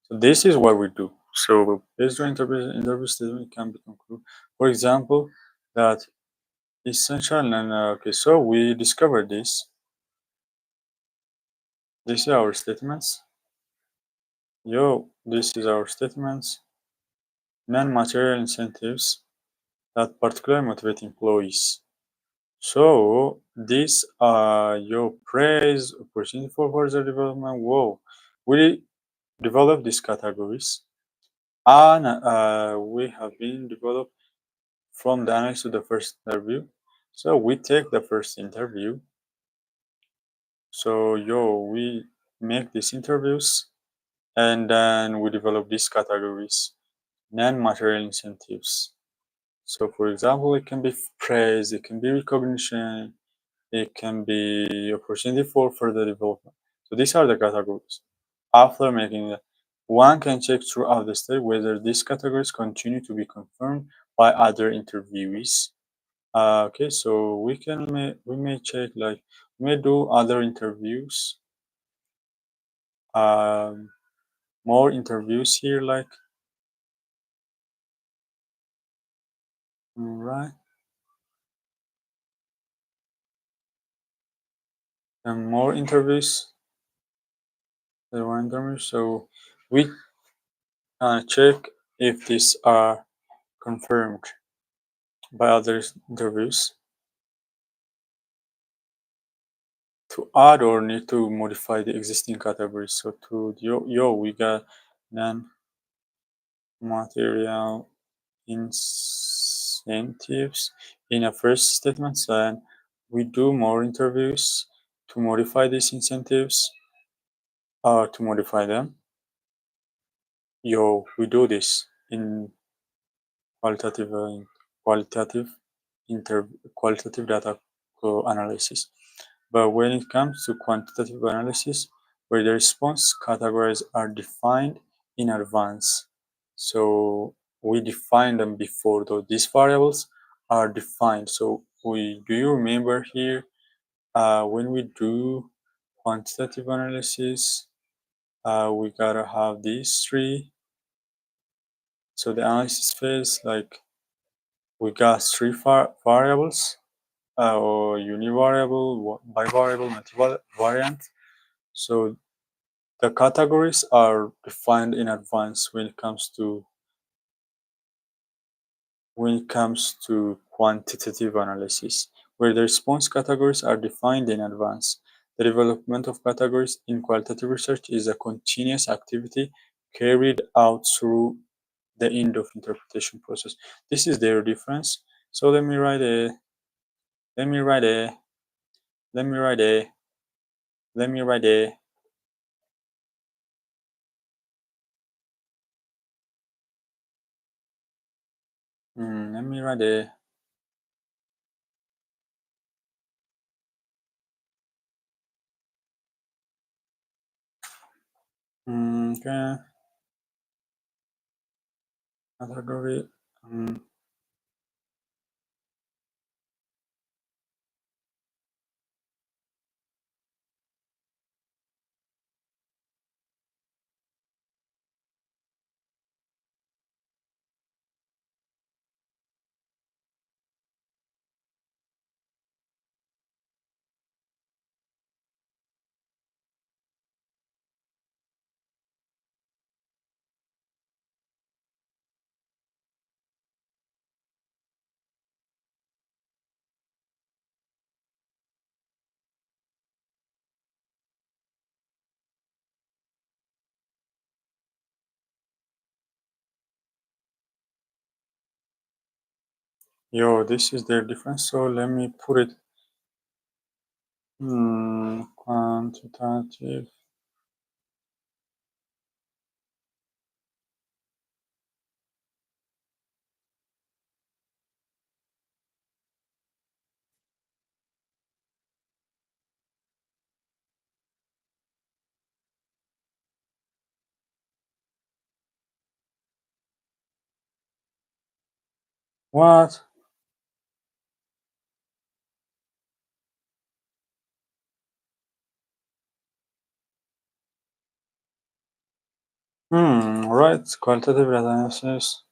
so this is what we do. So based on interview statement can be concluded. For example, that essential and okay, so we discovered this. This is our statements. Yo, this is our statements. Non-material incentives that particularly motivate employees. So these are your praise, opportunity for further development. Whoa, we develop these categories, and we have been developed from the analysis to the first interview. So we take the first interview. So we make these interviews, and then we develop these categories, non-material incentives. So for example, it can be praise, it can be recognition, it can be opportunity for further development. So these are the categories. After making that, one can check throughout the study whether these categories continue to be confirmed by other interviewees. Okay, so we may check, like, we may do other interviews, um, more interviews here, like, right, and more interviews. There were interviews, so we check if these are confirmed by other interviews to add or need to modify the existing categories. So to we got non-material incentives in a first statement, and we do more interviews to modify these incentives or to modify them. We do this in qualitative qualitative qualitative data analysis. But when it comes to quantitative analysis, where the response categories are defined in advance, so we define them before, though these variables are defined. So do you remember here when we do quantitative analysis, we gotta have these three. So the analysis phase, like, we got three variables, or univariable, bivariable, multivariant. So the categories are defined in advance when it comes to quantitative analysis, where the response categories are defined in advance. The development of categories in qualitative research is a continuous activity carried out through the end of interpretation process. This is their difference. So let me write Let me write it. Let me write it. Let me write it. Let me write it. Okay. Category. Yo, this is their difference. So let me put it. Quantitative. What? Right. Qualitative data analysis.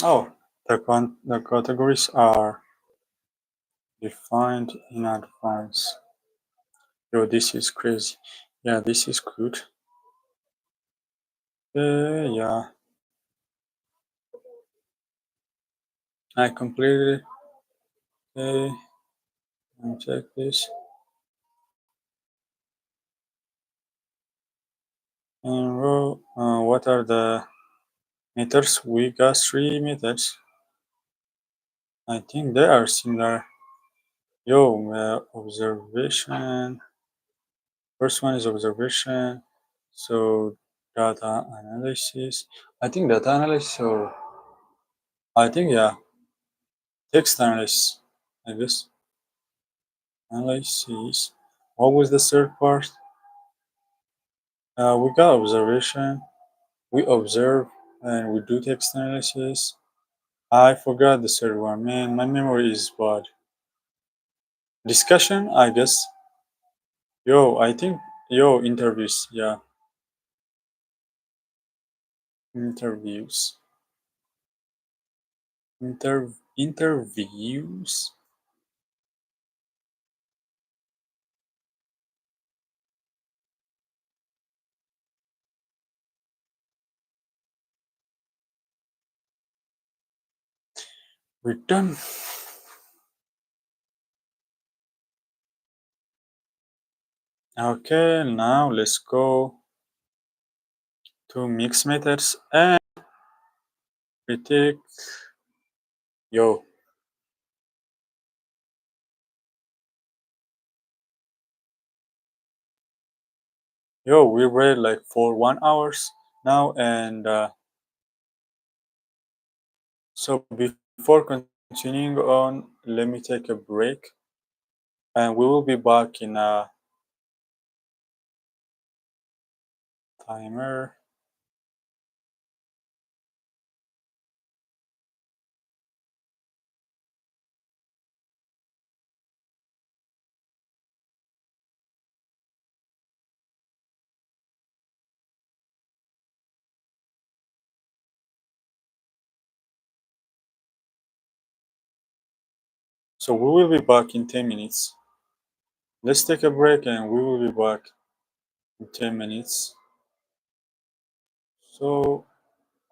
Oh, the categories are defined in advance. Yo, this is crazy. Yeah, this is good. Yeah, I completed it. Okay, and check this. And row, what are the methods? We got 3 methods. I think they are similar. Yo, observation. First one is observation. So data analysis. I think data analysis or I think yeah, text analysis. I guess analysis. What was the third part? We got observation. We observe and we do text analysis. I forgot the third one. Man, my memory is bad. Discussion, I guess. Yo, I think interviews. Yeah, interviews. Interviews. We're done. Okay, now let's go to mixed methods and we take yo. Yo, we read like for 1 hours now, and so before continuing on, let me take a break, and we will be back in a timer. So we will be back in 10 minutes. Let's take a break and we will be back in 10 minutes. So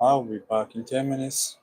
I'll be back in 10 minutes.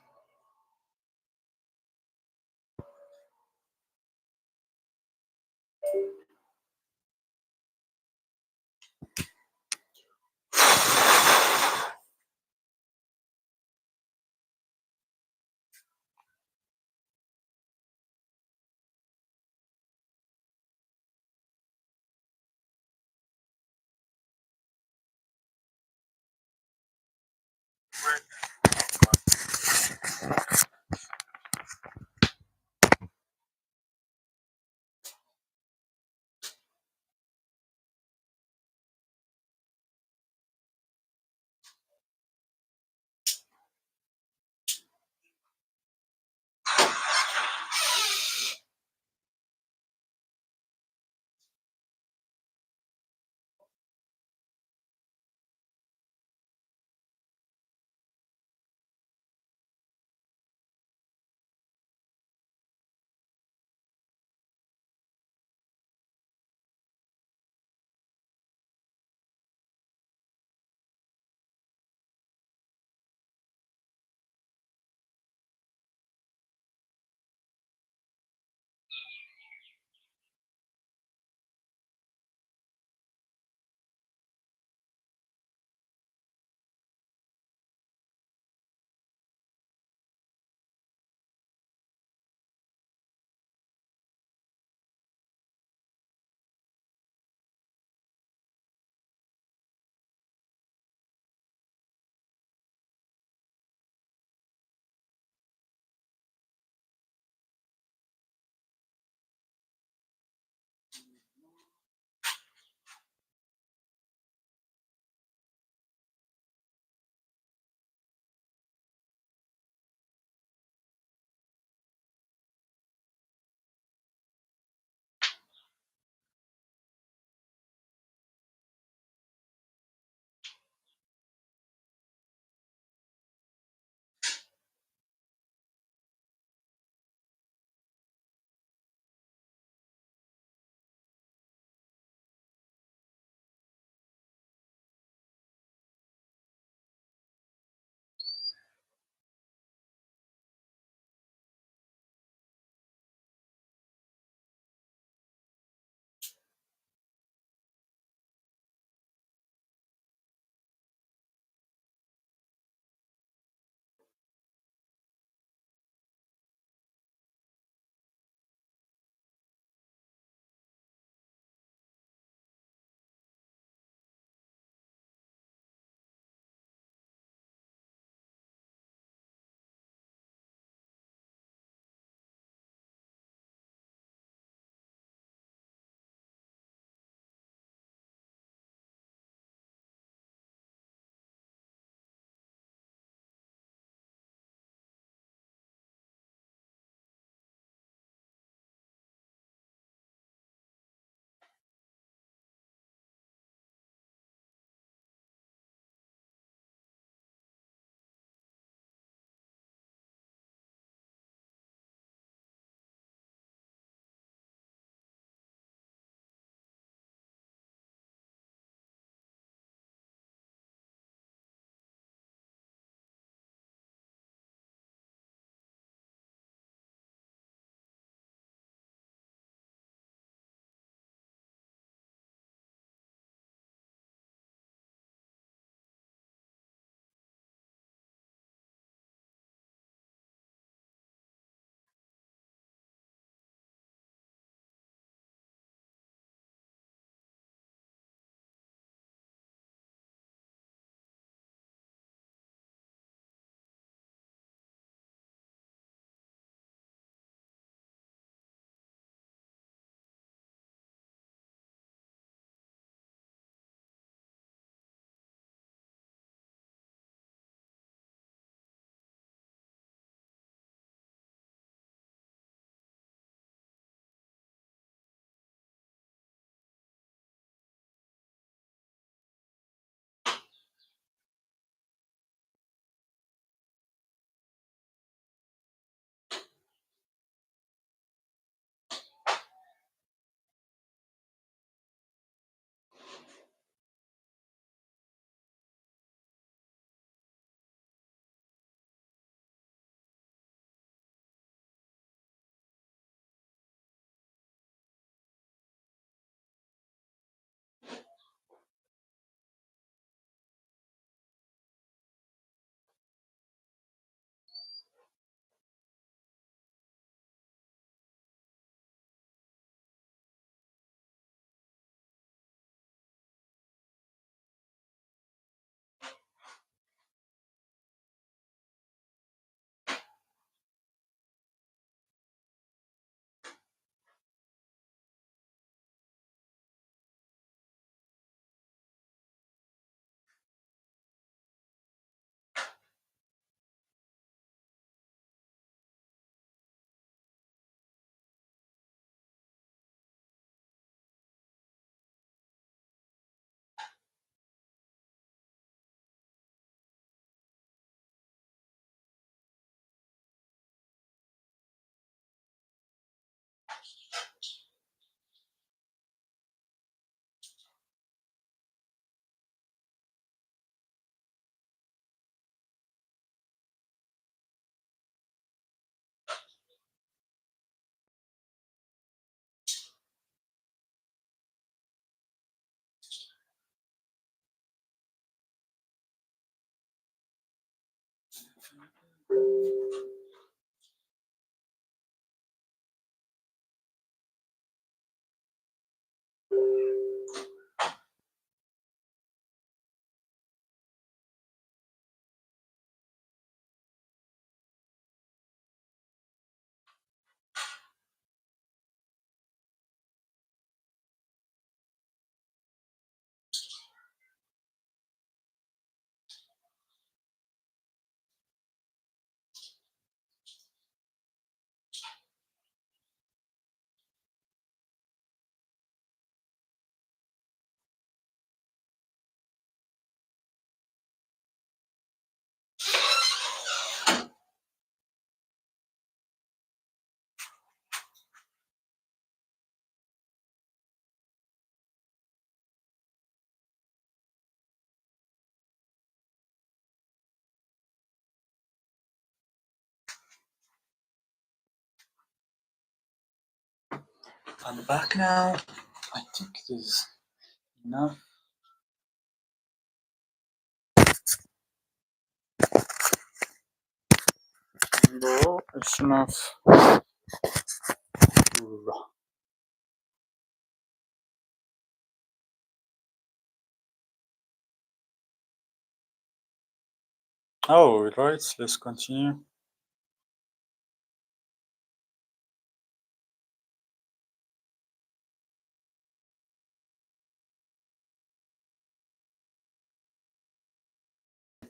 I'm back now. I think it is enough. Bro, it's enough. Oh, right, let's continue.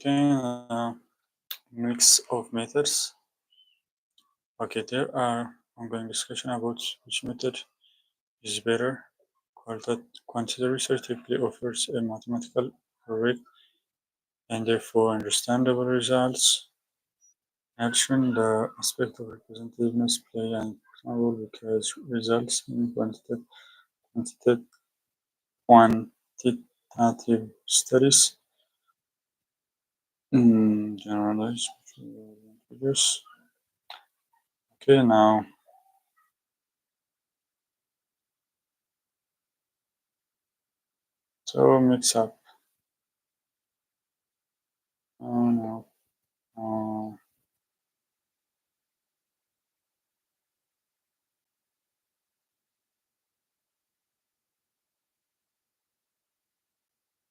Okay, mix of methods. Okay, there are ongoing discussion about which method is better. Quantitative research typically offers a mathematical correct and therefore understandable results. Action, the aspect of representativeness play an important role because results in quantitative studies generalize figures. Okay, now so mix up. Oh no. Oh.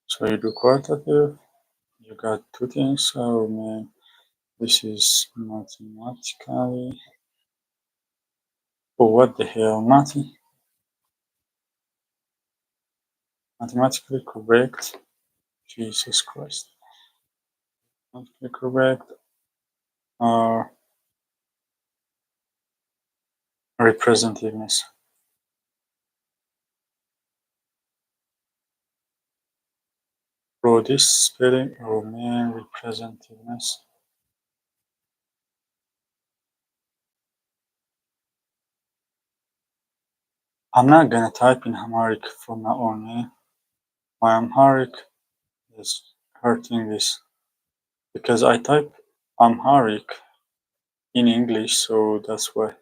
So you do qualitative, you got two things. Oh man, this is mathematically. Oh, what the hell, mathematically correct. Jesus Christ. Mathematically correct or representativeness. Bro, this spelling, oh man, representativeness. I'm not gonna type in Amharic from now on, man. My Amharic is hurting this because I type Amharic in English, so that's why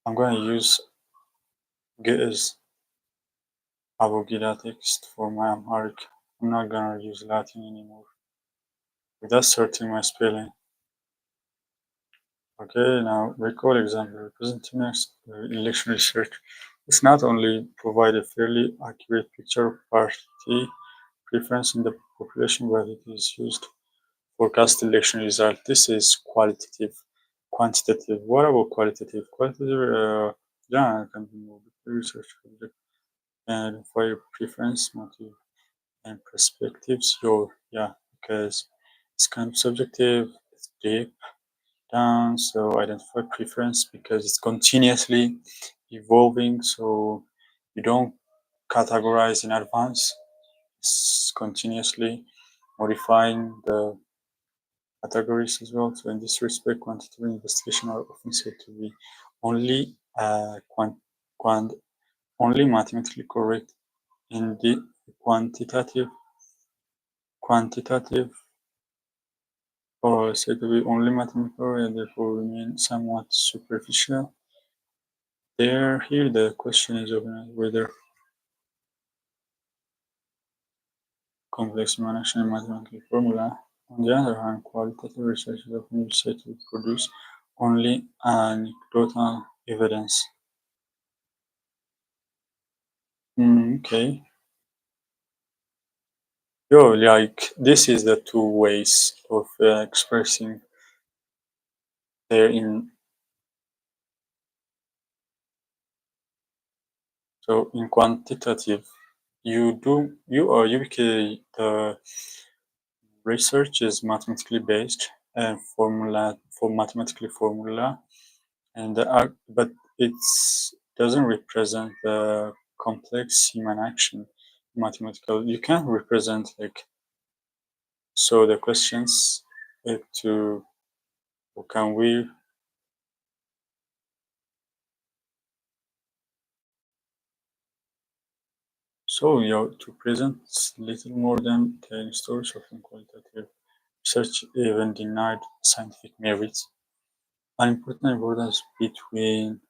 I'm gonna use Ge'ez Abugida text for my Amharic. I'm not gonna use Latin anymore. That's hurting my spelling. Okay, now recall example representativeness election research. It's not only provide a fairly accurate picture of party preference in the population, but it is used to forecast election result. This is qualitative. Quantitative. What about qualitative? Qualitative, yeah, can be more research object and identify your preference, motive, and perspectives. Yeah, because it's kind of subjective. It's deep down. So identify preference because it's continuously evolving. So you don't categorize in advance. It's continuously modifying the categories as well. So in this respect, quantitative investigation are often said to be only only mathematically correct in the quantitative or said to be only mathematical and therefore remain somewhat superficial. Here the question is whether complex human action and mathematical formula. On the other hand, qualitative research is often used to produce only anecdotal evidence. Okay. Like this is the two ways of expressing there in. So in quantitative, the research is mathematically based and mathematically formula, and but it doesn't represent the complex human action mathematical. You can't represent like so the questions to can we to present little more than telling stories of qualitative research even denied scientific merits. An important importance between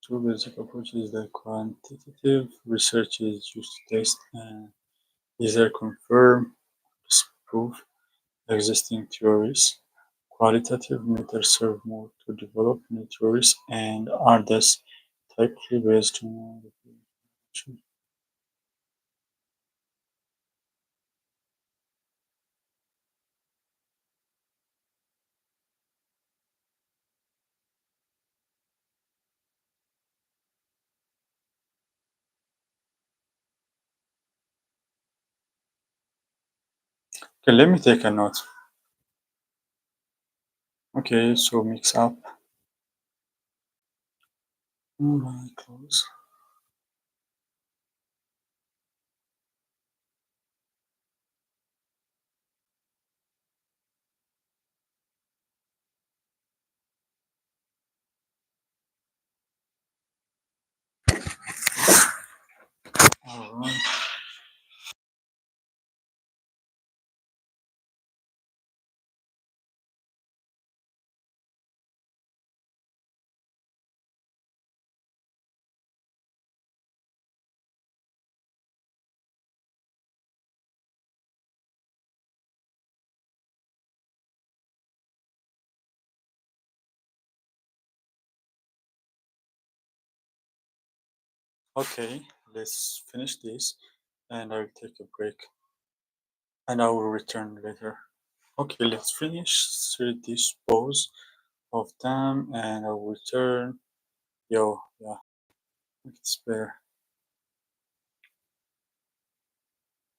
two basic approaches that quantitative research is used to test and either confirm, disprove existing theories. Qualitative methods serve more to develop new theories and are thus typically based on information. Okay, let me take a note. Okay, so mix up. Alright, close. Alright. Okay, let's finish this and I will take a break and I will return later. Okay, let's finish this pause of time and I will return. Yeah, it's better.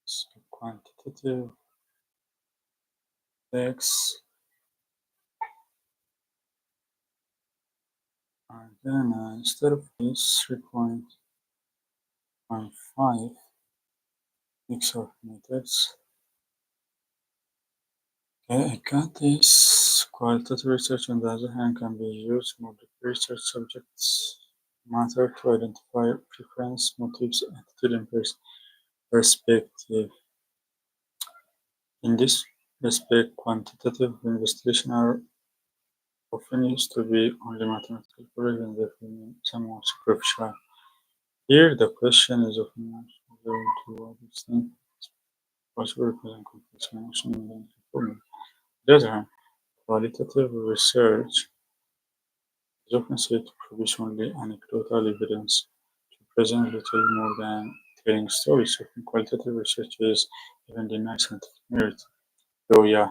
So quantitative x and then instead of this 3.15 mix of methods. Okay, I got this. Qualitative research, on the other hand, can be used multiple research subjects matter to identify preference, motives, attitude, and perspective. In this respect, quantitative investigations are often used to be only mathematical correct and therefore somewhat superficial. Here, the question is often going to what extent it's possible to represent complex emotion in the formula. On the other hand, qualitative research is often said to produce only anecdotal evidence, to present little more than telling stories. Often qualitative research is even denied scientific merit. So yeah,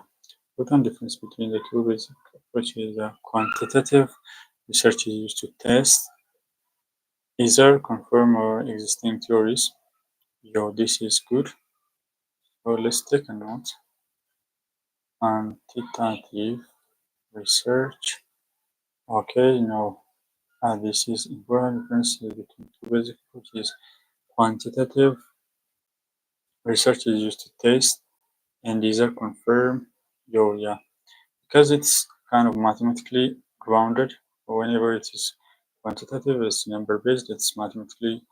important difference between the two basic approaches. Quantitative research is used to test either confirm or existing theories. This is good. So let's take a note. Quantitative research. Okay, this is important difference between two basic approaches. Quantitative research is used to test and these are confirmed. Yo, yeah, because it's kind of mathematically grounded. Whenever it is quantitative, it's number based, it's mathematically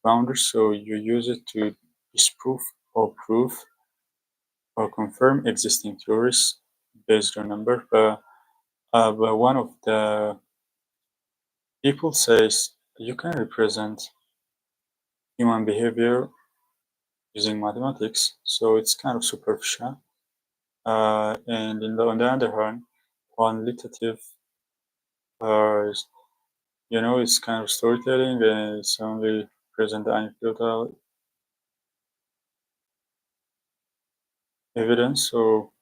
grounded, so you use it to disprove or prove or confirm existing theories based on number. But one of the people says you can represent human behavior using mathematics, so it's kind of superficial. And on the other hand, qualitative, uh, it's kind of storytelling and it's only present anecdotal evidence. So,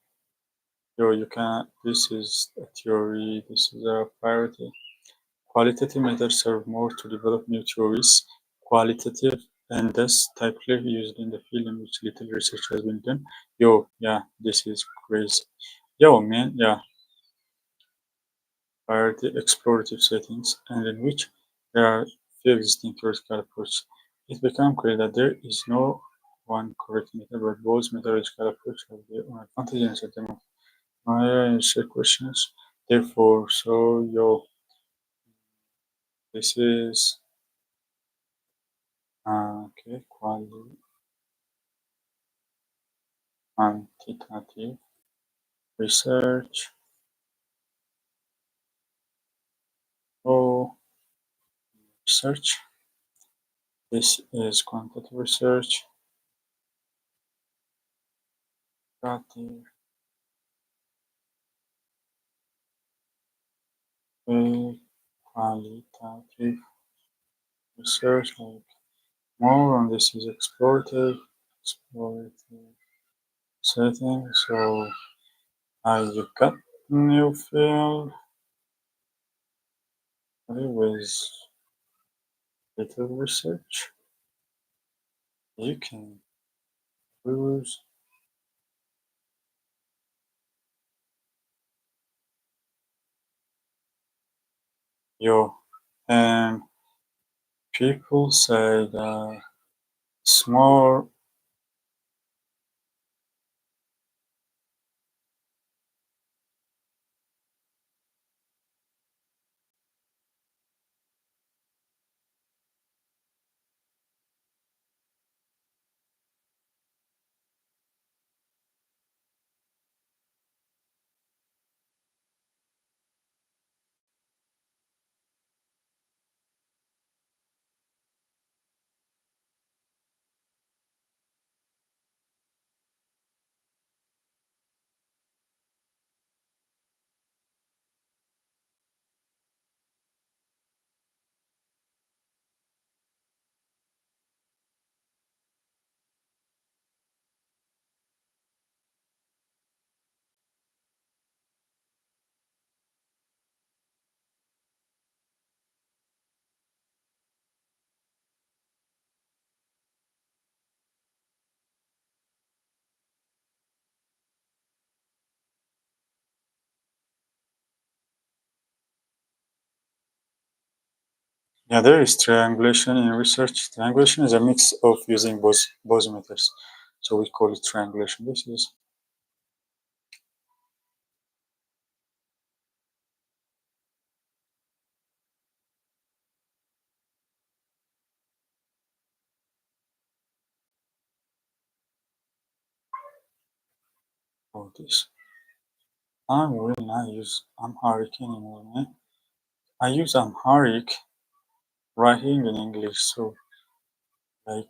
you can, this is a theory, this is a priority. Qualitative methods serve more to develop new theories. Qualitative and thus typically used in the field in which little research has been done. Yo, yeah, this is crazy. Yo, man, yeah, priority explorative settings, and in which there are few existing theoretical approaches. It becomes clear that there is no one correct method, but both methodological approaches have their own advantages and disadvantages. I answer questions. Therefore, so yo, this is okay, quantitative research. Oh, research. This is quantitative research. Quantitative qualitative research. Like more on this is explorative setting. So I got new field with little research. You can use your and people say that it's more. Yeah, there is triangulation in research. Triangulation is a mix of using both methods, so we call it triangulation. This is this. I will not use Amharic anymore, man. I use Amharic writing in English, so like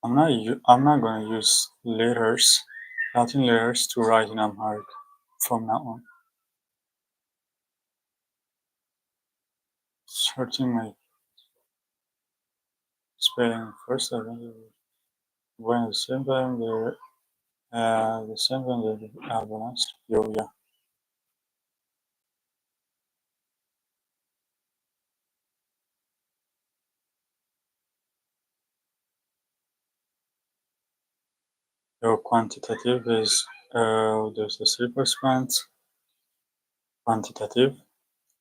I'm not gonna use letters, Latin letters to write in Amharic from now on. Searching my spelling first, I think when the same time the same time they are balanced. Yo, yeah. Your quantitative is there's the three quantitative,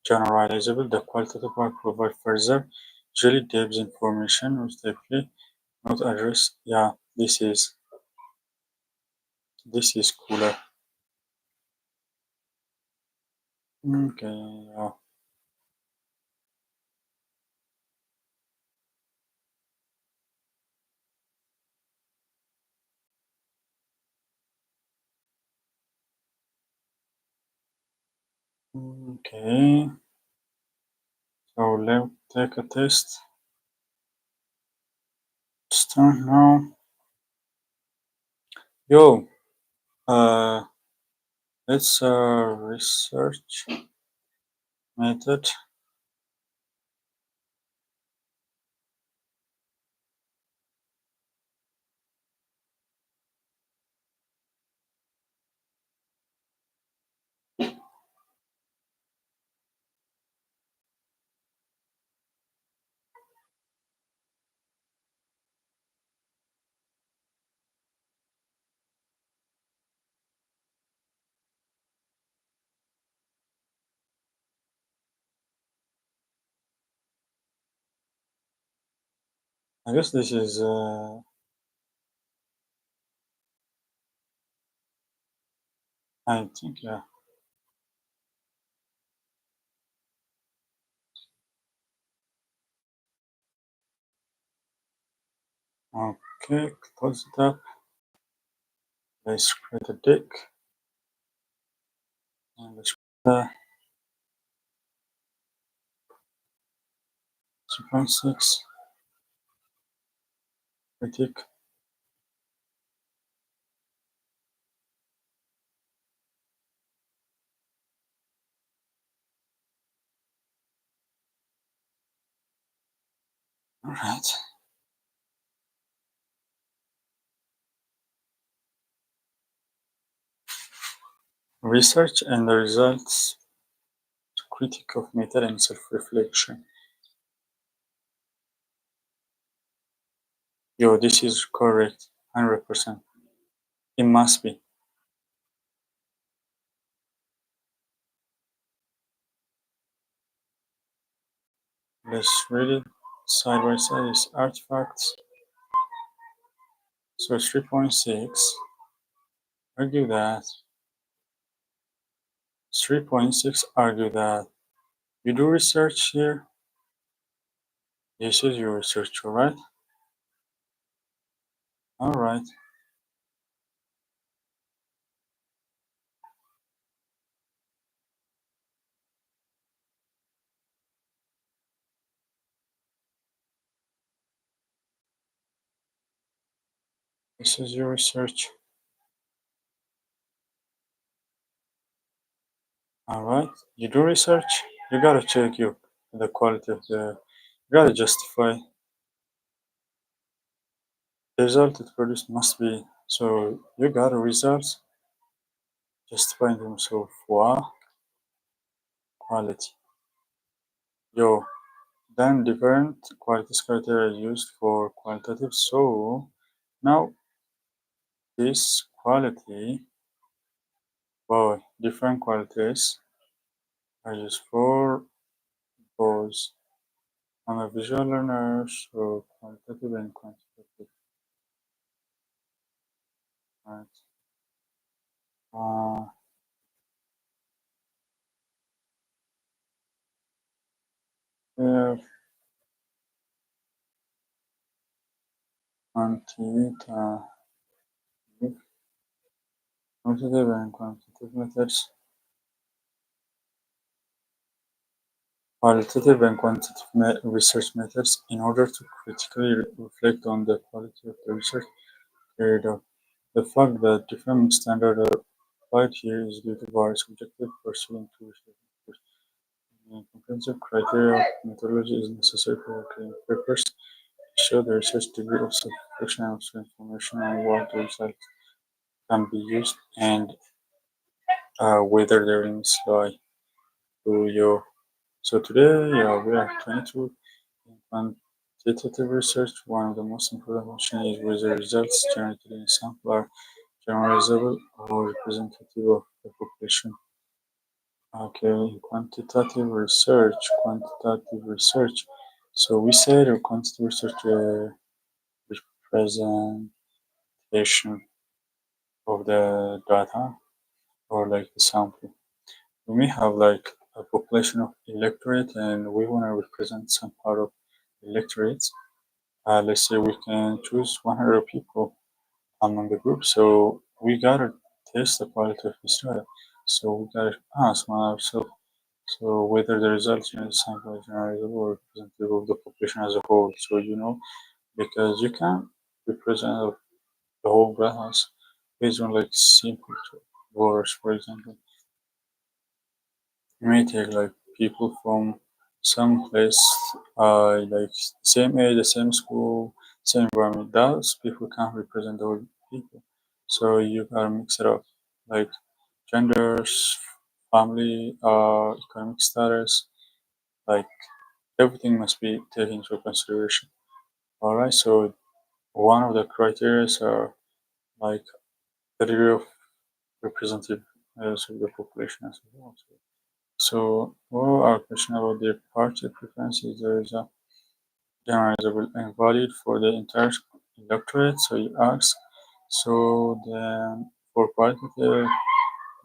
generalizable. The qualitative one provide further, usually depth information, which typically not address. Yeah, this is this is cooler. Okay, yeah. Okay, so let's take a test. Start now. Yo, uh, let's research method. I guess this is I think yeah. Okay, close it up. Let's create a deck. And let's create 2.6 critic. Alright. Research and the results. Critique of method and self-reflection. Yo, this is correct. 100%. It must be. Let's read it side by side. Is artifacts. So 3.6. Argue that. 3.6 argue that you do research here. This is your research, alright? Alright. This is your research. Alright. You do research. You gotta check the quality of the. You gotta justify the result it produced must be. So you got a result. Justify in terms of wow, quality. Yo, then different qualities criteria used for qualitative. So now this quality, well, different qualities are used for both. I'm a visual learner, so qualitative and quantitative. Right. Uh, if quantitative, quantitative and quantitative methods. Qualitative and quantitative research methods in order to critically reflect on the quality of the research carried out. The fact that different standards are applied here is due to various objectives pursuant to research. Comprehensive criteria of methodology is necessary for academic papers to show the research degree of satisfaction and also information on what the results can be used and whether their limits lie to you. So today, we are 22 in quantitative research. One of the most important questions is whether results generated in a sample are generalizable or representative of the population. Okay, quantitative research. So we said quantitative research representation. of the data or like the sample. We may have like a population of electorate and we want to represent some part of electorates. Let's say we can choose 100 people among the group. So we gotta test the quality of this data. So we gotta ask ourselves, so whether the results in the sample is generalizable or representative of the population as a whole. So because you can't represent the whole class based on like simple voters, for example. You may take like people from some place, like same age, the same school, same environment. Those people can't represent the whole people. So you gotta mix it up, like genders, family, economic status, like everything must be taken into consideration. All right. So one of the criteria are like the degree of representativeness of the population as a whole. So, all our question about the party preferences, there is a generalizable and valid for the entire electorate. So you ask, so then for qualitative,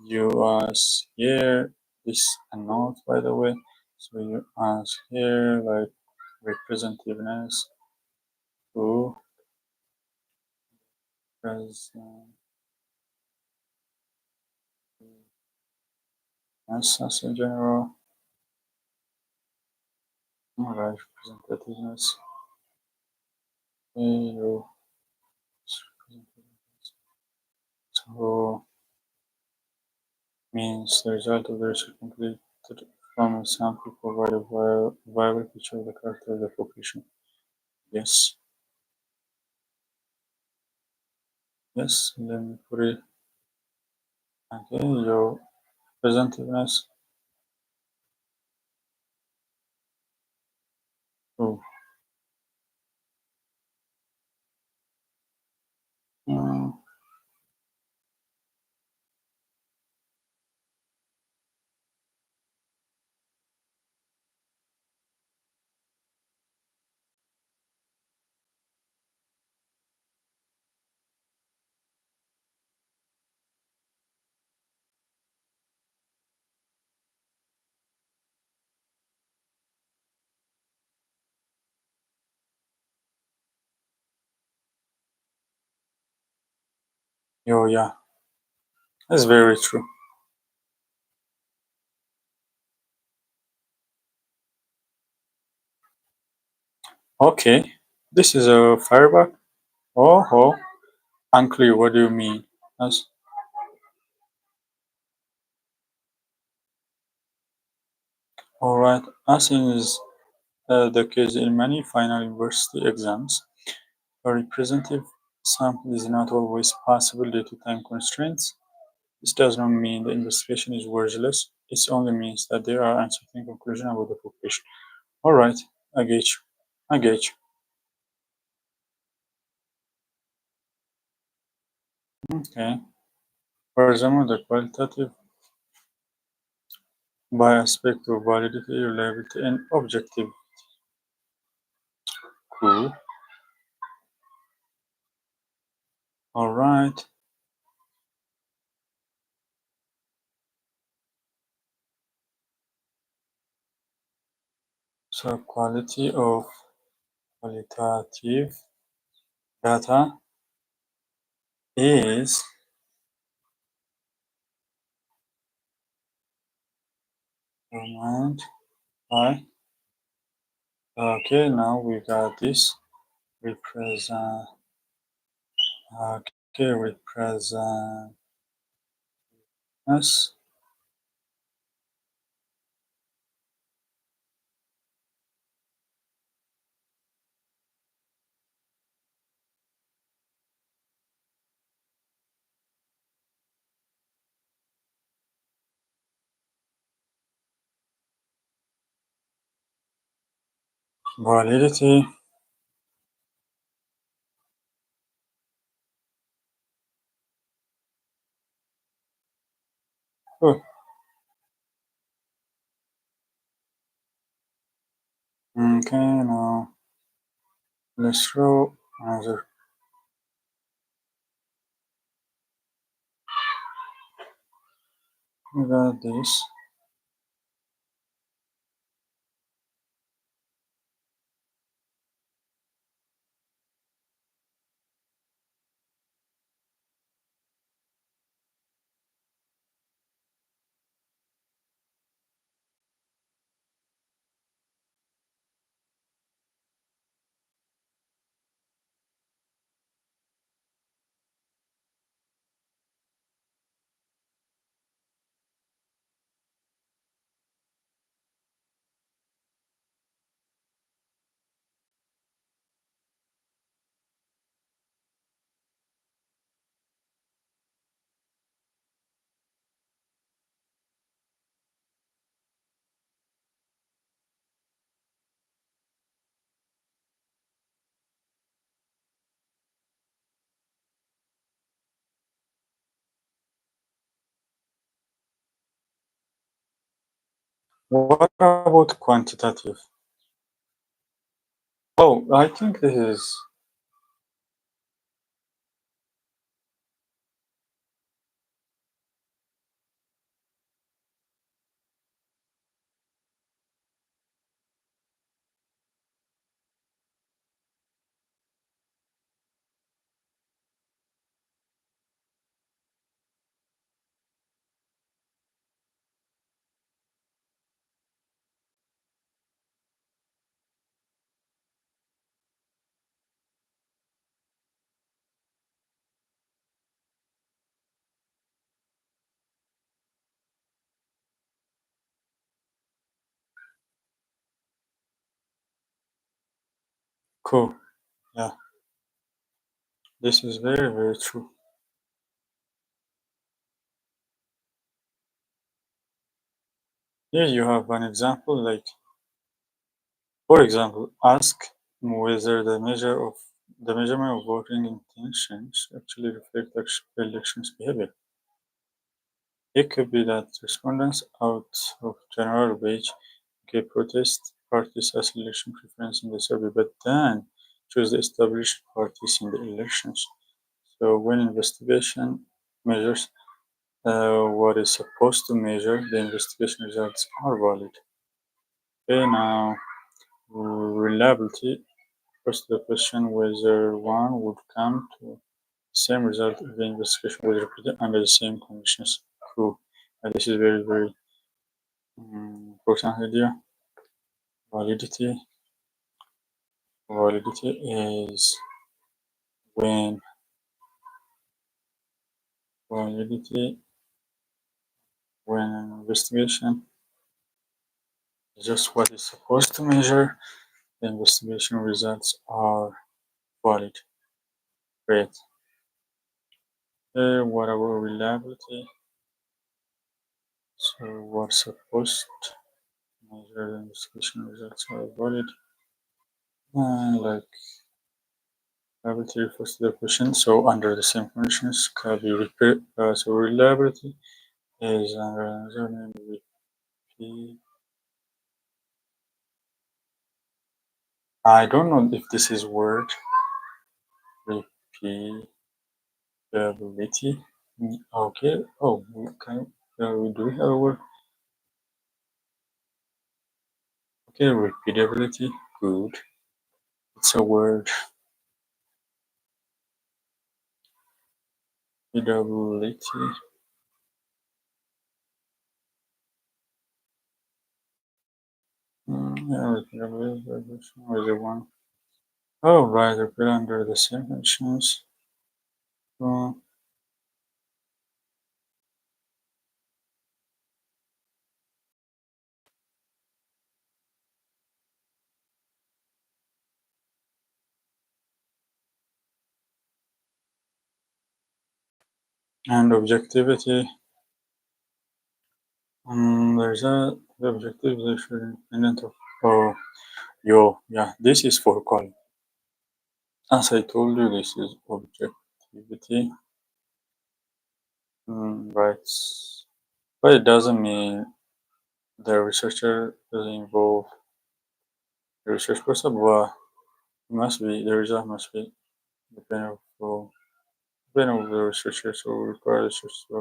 you ask here, this a note by the way. So you ask here like representativeness to present as a general, alright, representativeness. You so means the result of the research completed from a sample provide a viable picture of the character of the population. Yes, yes, let me put it again. Your representativeness. Oh, uh, yeah, that's very true. Okay, this is a fireback. Oh, unclear. What do you mean? Yes. All right. As is the case in many final university exams, a representative sample is not always possible due to time constraints. This does not mean the investigation is worthless. It only means that there are uncertain conclusions about the population. All right, I get you. I get you. Okay. For example, the qualitative by aspect of validity, reliability, and objective. Cool. All right. So quality of qualitative data is determined by. Okay, now we got this represent. Okay, represent us. Validity. Oh, okay, now let's draw another We got this. What about quantitative? Oh, I think this is cool. Yeah, this is very, very true. Here you have an example, like, for example, ask whether the measurement of voting intentions actually reflect elections behavior. It could be that respondents out of general wage gave protest parties as election preference in the survey, but then chose the established parties in the elections. So when investigation measures what is supposed to measure, the investigation results are valid. Okay, now reliability. First, the question whether one would come to the same result if the investigation was repeated under the same conditions. Cool. And this is very, very important idea. Validity. Validity is when validity when an investigation is just what is supposed to measure, the investigation results are valid. Great. What about reliability? So what's supposed to measure the investigation results are valid? Like reliability refers to the question. So under the same conditions can be repeated. So reliability is under another name repeat. I don't know if this is word repeatability. Okay. Oh, okay. Do we have a word? Okay, repeatability. Good. It's a word. Repeatability. Yeah, repeatability is the one. Oh, right. Repeat under the same conditions. Uh, and objectivity. There's the objective is independent of. Oh, yeah. This is for calling. As I told you, this is objectivity. Right. But it doesn't mean the researcher doesn't involve the research person, but it must be the result must be dependent on the researcher, so require research to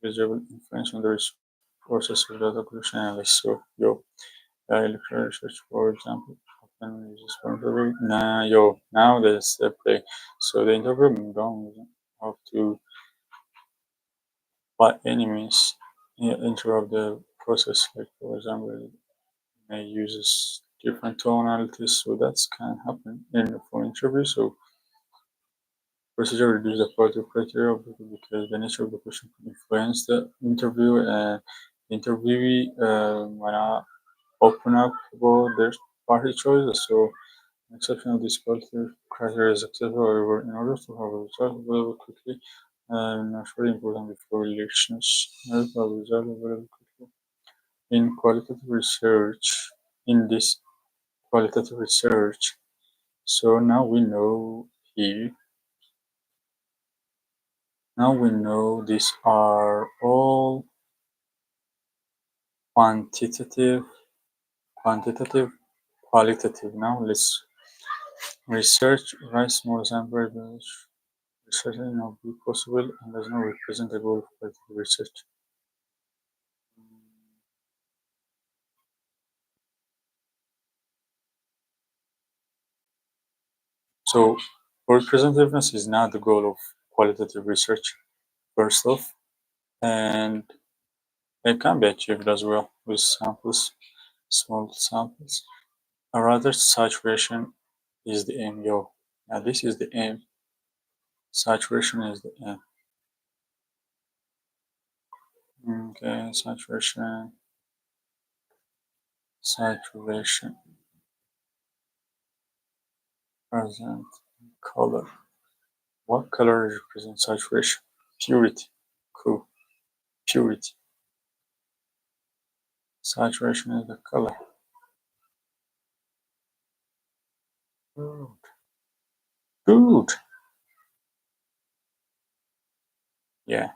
visible influence on the process of data collection and analysis. So, electoral research, for example, often uses for interview. Now there's the play. So the interview don't have to, by any means, interrupt the process. Like, for example, may uses different tone analysis, so that can happen in the phone interview. So procedure reduce the quality criteria of because the nature of the question could influence the interview, and the interviewee might open up about their party choices. So an exception of this quality criteria is acceptable. However, in order to have a result available quickly, naturally important before elections, have a result available quickly. In qualitative research, in this qualitative research, so now we know these are all quantitative, qualitative. Now let's research write small sample research certainly not be possible and does not represent the goal of qualitative research. So representativeness is not the goal of qualitative research, first off, and it can be achieved as well with samples, small samples. A rather saturation is the aim, Now this is the aim. Saturation is the aim. Okay, saturation, present color. What color represents saturation? Purity. Cool. Purity. Saturation is the color. Good. Good. Yeah.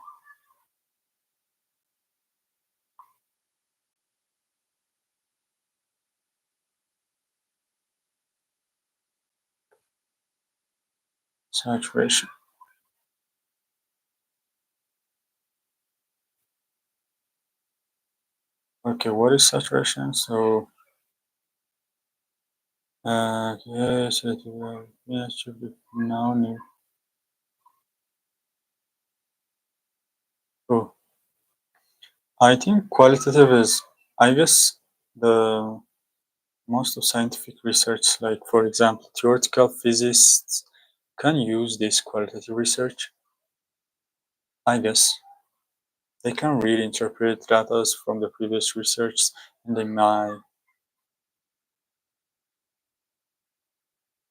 Saturation. Okay, what is saturation? So, yes, it should be now new. Oh, I think qualitative is, I guess, the most of scientific research, like for example, theoretical physicists can use this qualitative research. I guess they can really interpret data from the previous research and they might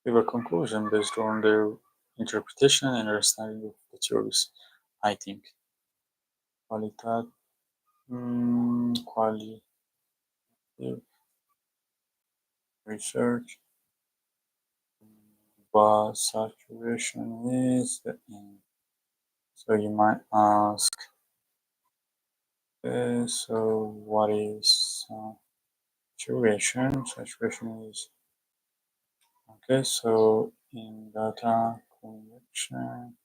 give a conclusion based on their interpretation and understanding of the theories. I think qualitative, qualitative research, but saturation is the end. So you might ask, so what is saturation? Saturation is okay. So in data collection,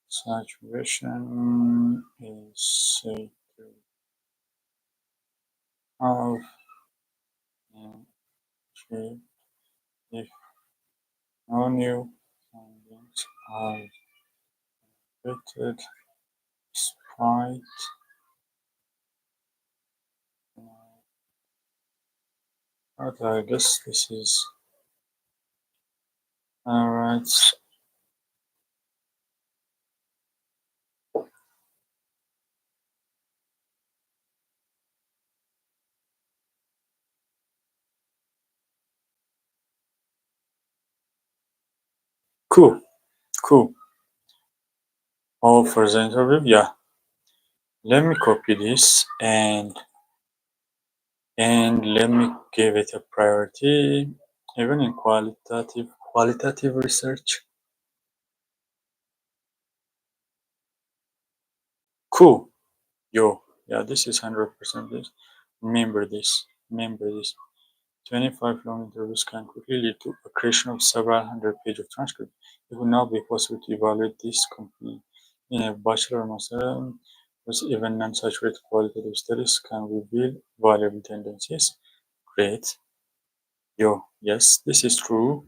saturation is say to have in shape if no new findings are detected despite okay, I guess this is alright. Cool, cool. All for the interview, yeah. Let me copy this and let me give it a priority, even in qualitative research. Cool, yeah, this is 100% this. Remember this. Remember this. 25 long interviews can quickly lead to a creation of several hundred pages of transcript. It would not be possible to evaluate this completely in a bachelor or master Because even non-saturated qualitative studies can reveal valuable tendencies. Great. Yo, yes, this is true.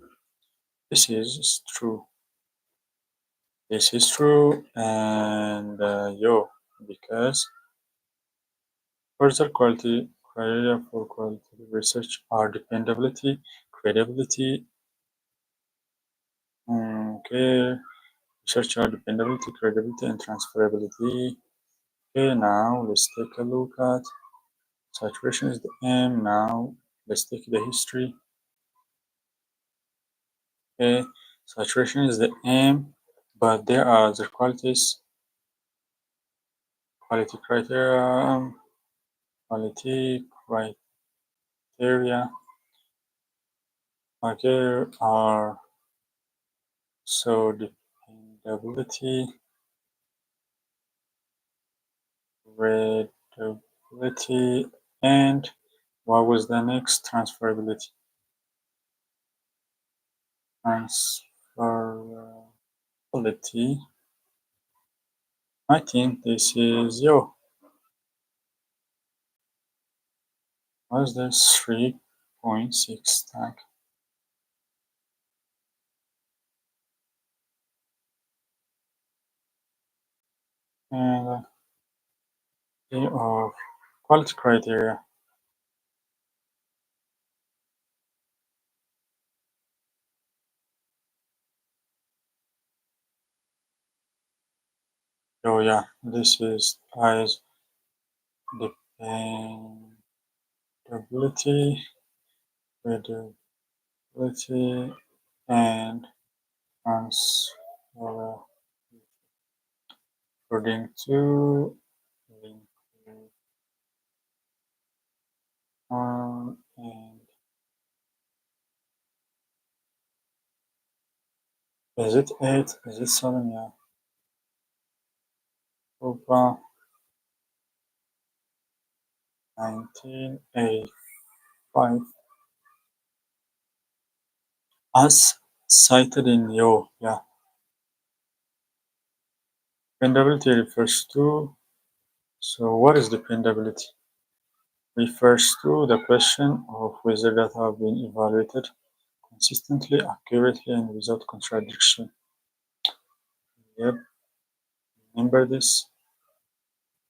This is true. This is true. And yo, because further quality criteria for qualitative research are dependability, credibility. Okay, research are dependability, credibility, and transferability. Okay, now let's take a look at saturation is the aim. Now let's take the history. Okay, saturation is the aim, but there are other qualities, quality criteria, quality criteria. Okay, are so dependability, readability, and what was the next? Transferability. Transferability. I think this is yo. Was this 3.6 tag? And they are quality criteria. Oh yeah, this is as dependability, readability, and transfer according to link and is it 8? Is it 7? Yeah. Opa 1985 as cited in yo. Yeah. Dependability refers to, so what is dependability? Refers to the question of whether data have been evaluated consistently, accurately, and without contradiction. Yep, remember this.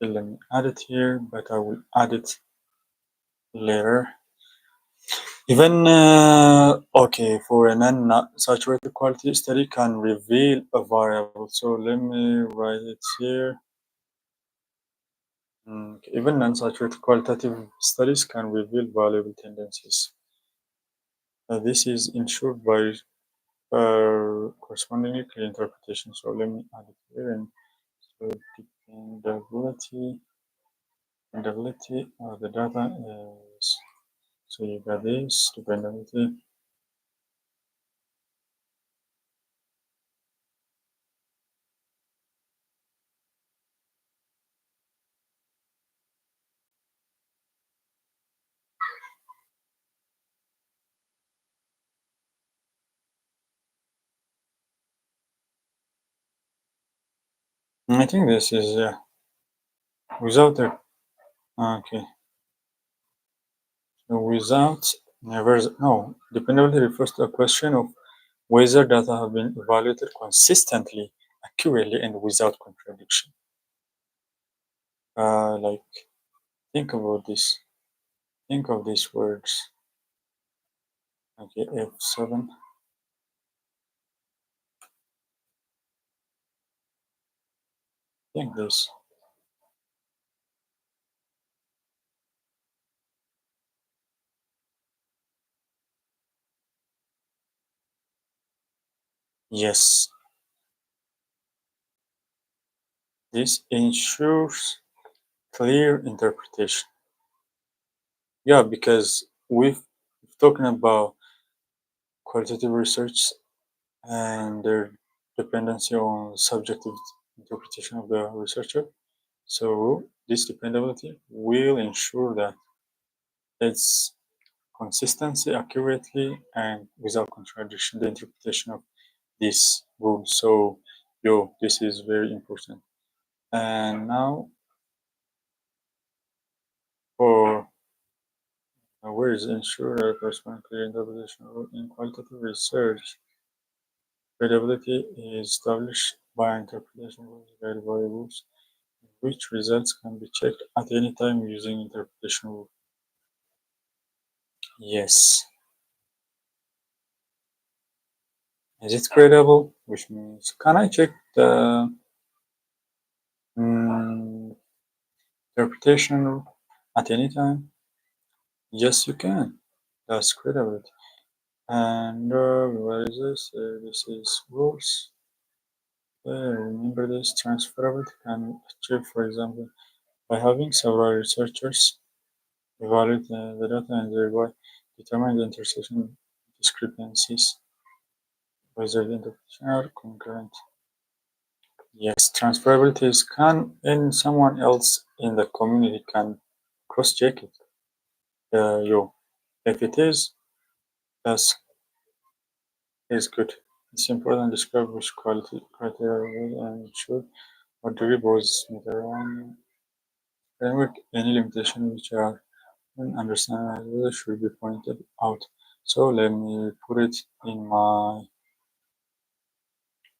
Okay, let me add it here, but I will add it later. Even okay, for a non-saturated quality study can reveal a variable. So let me write it here. Even non-saturated qualitative studies can reveal valuable tendencies. This is ensured by correspondingly clear interpretation. So let me add it here. And so dependability of the data is, so you got this dependability. I think this is without a okay. So without never no dependability refers to a question of whether data have been evaluated consistently, accurately, and without contradiction. Like think about this. Think of these words. Okay, F7. Think this. Yes, this ensures clear interpretation. Yeah, because we've talking about qualitative research and their dependency on subjective interpretation of the researcher. So this dependability will ensure that it's consistency, accurately, and without contradiction, the interpretation of this rule. So, yo, this is very important. And now For words ensure a corresponding clear interpretation in qualitative research. Credibility is established by interpretation of variables, which results can be checked at any time using interpretation rule. Yes. Is it credible? Which means, can I check the mm, interpretation at any time? Yes, you can. That's credibility. And what is this? This is rules. Remember this transferability can achieve, for example, by having several researchers evaluate the data and thereby determine the intersection discrepancies, whether the interpretation are concurrent. Yes, transferability is can and someone else in the community can cross-check it. You, if it is, that's is good. It's important to describe which quality criteria will and should or degree both matter framework. Any limitation which are understandable should be pointed out. So let me put it in my.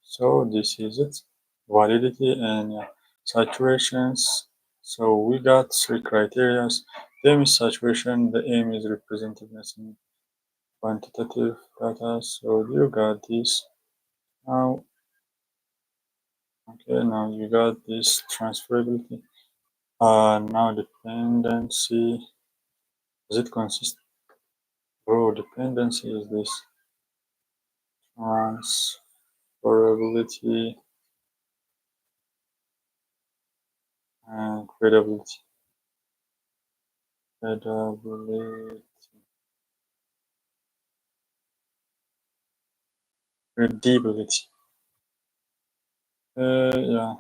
So this is it. Validity and saturations. So we got three criteria. The aim is saturation. The aim is representativeness in quantitative data. So you got this. Now, okay, now you got this transferability. Now dependency. Is it consistent? Bro, dependency is this transferability and credibility. Credibility. Credibility. Yeah,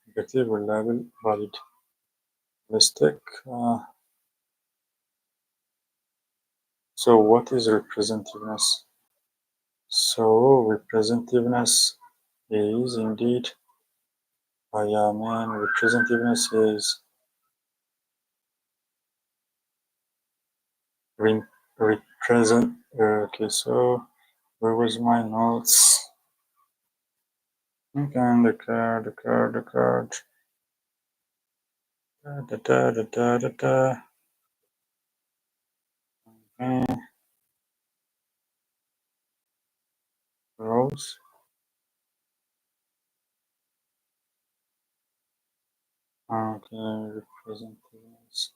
effective, reliable, valid. Let's take. So, what is representativeness? So, representativeness is indeed. Yeah, man, representativeness is represent. Okay, so where was my notes? Okay, the card. Da da da da da da. Okay, rows. Okay, representativeness.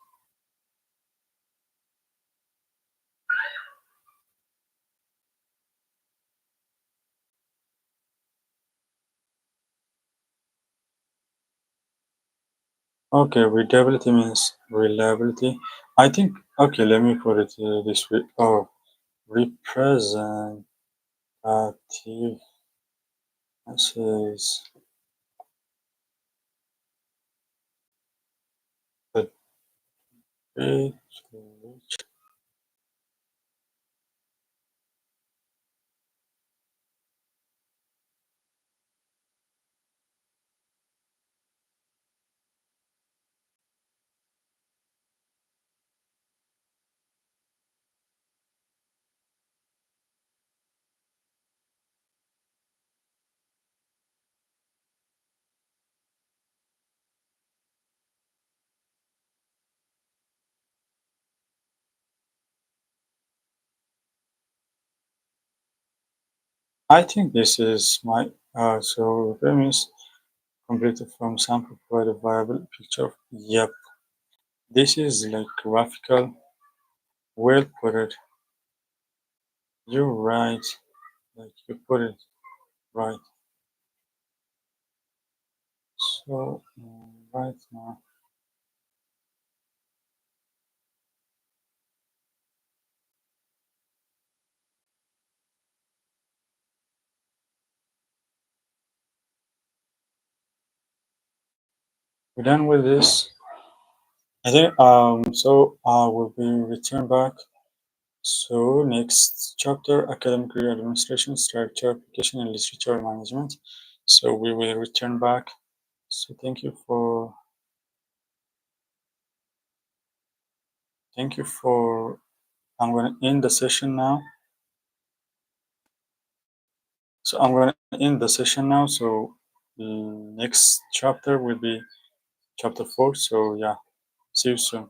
Okay, readability means reliability. I think, okay, let me put it this way. Oh, representativeness is the way to which. I think this is my, so premise completed from sample provide a viable picture. Yep, this is like graphical, well put it. You're right, like you put it right. So, right now. We're done with this. I think so will be return back. So next chapter academic career administration, structure, application and literature management. So we will return back. So thank you for Thank you for, I'm going to end the session now. So I'm going to end the session now. So the next chapter will be chapter 4. So yeah, see you soon.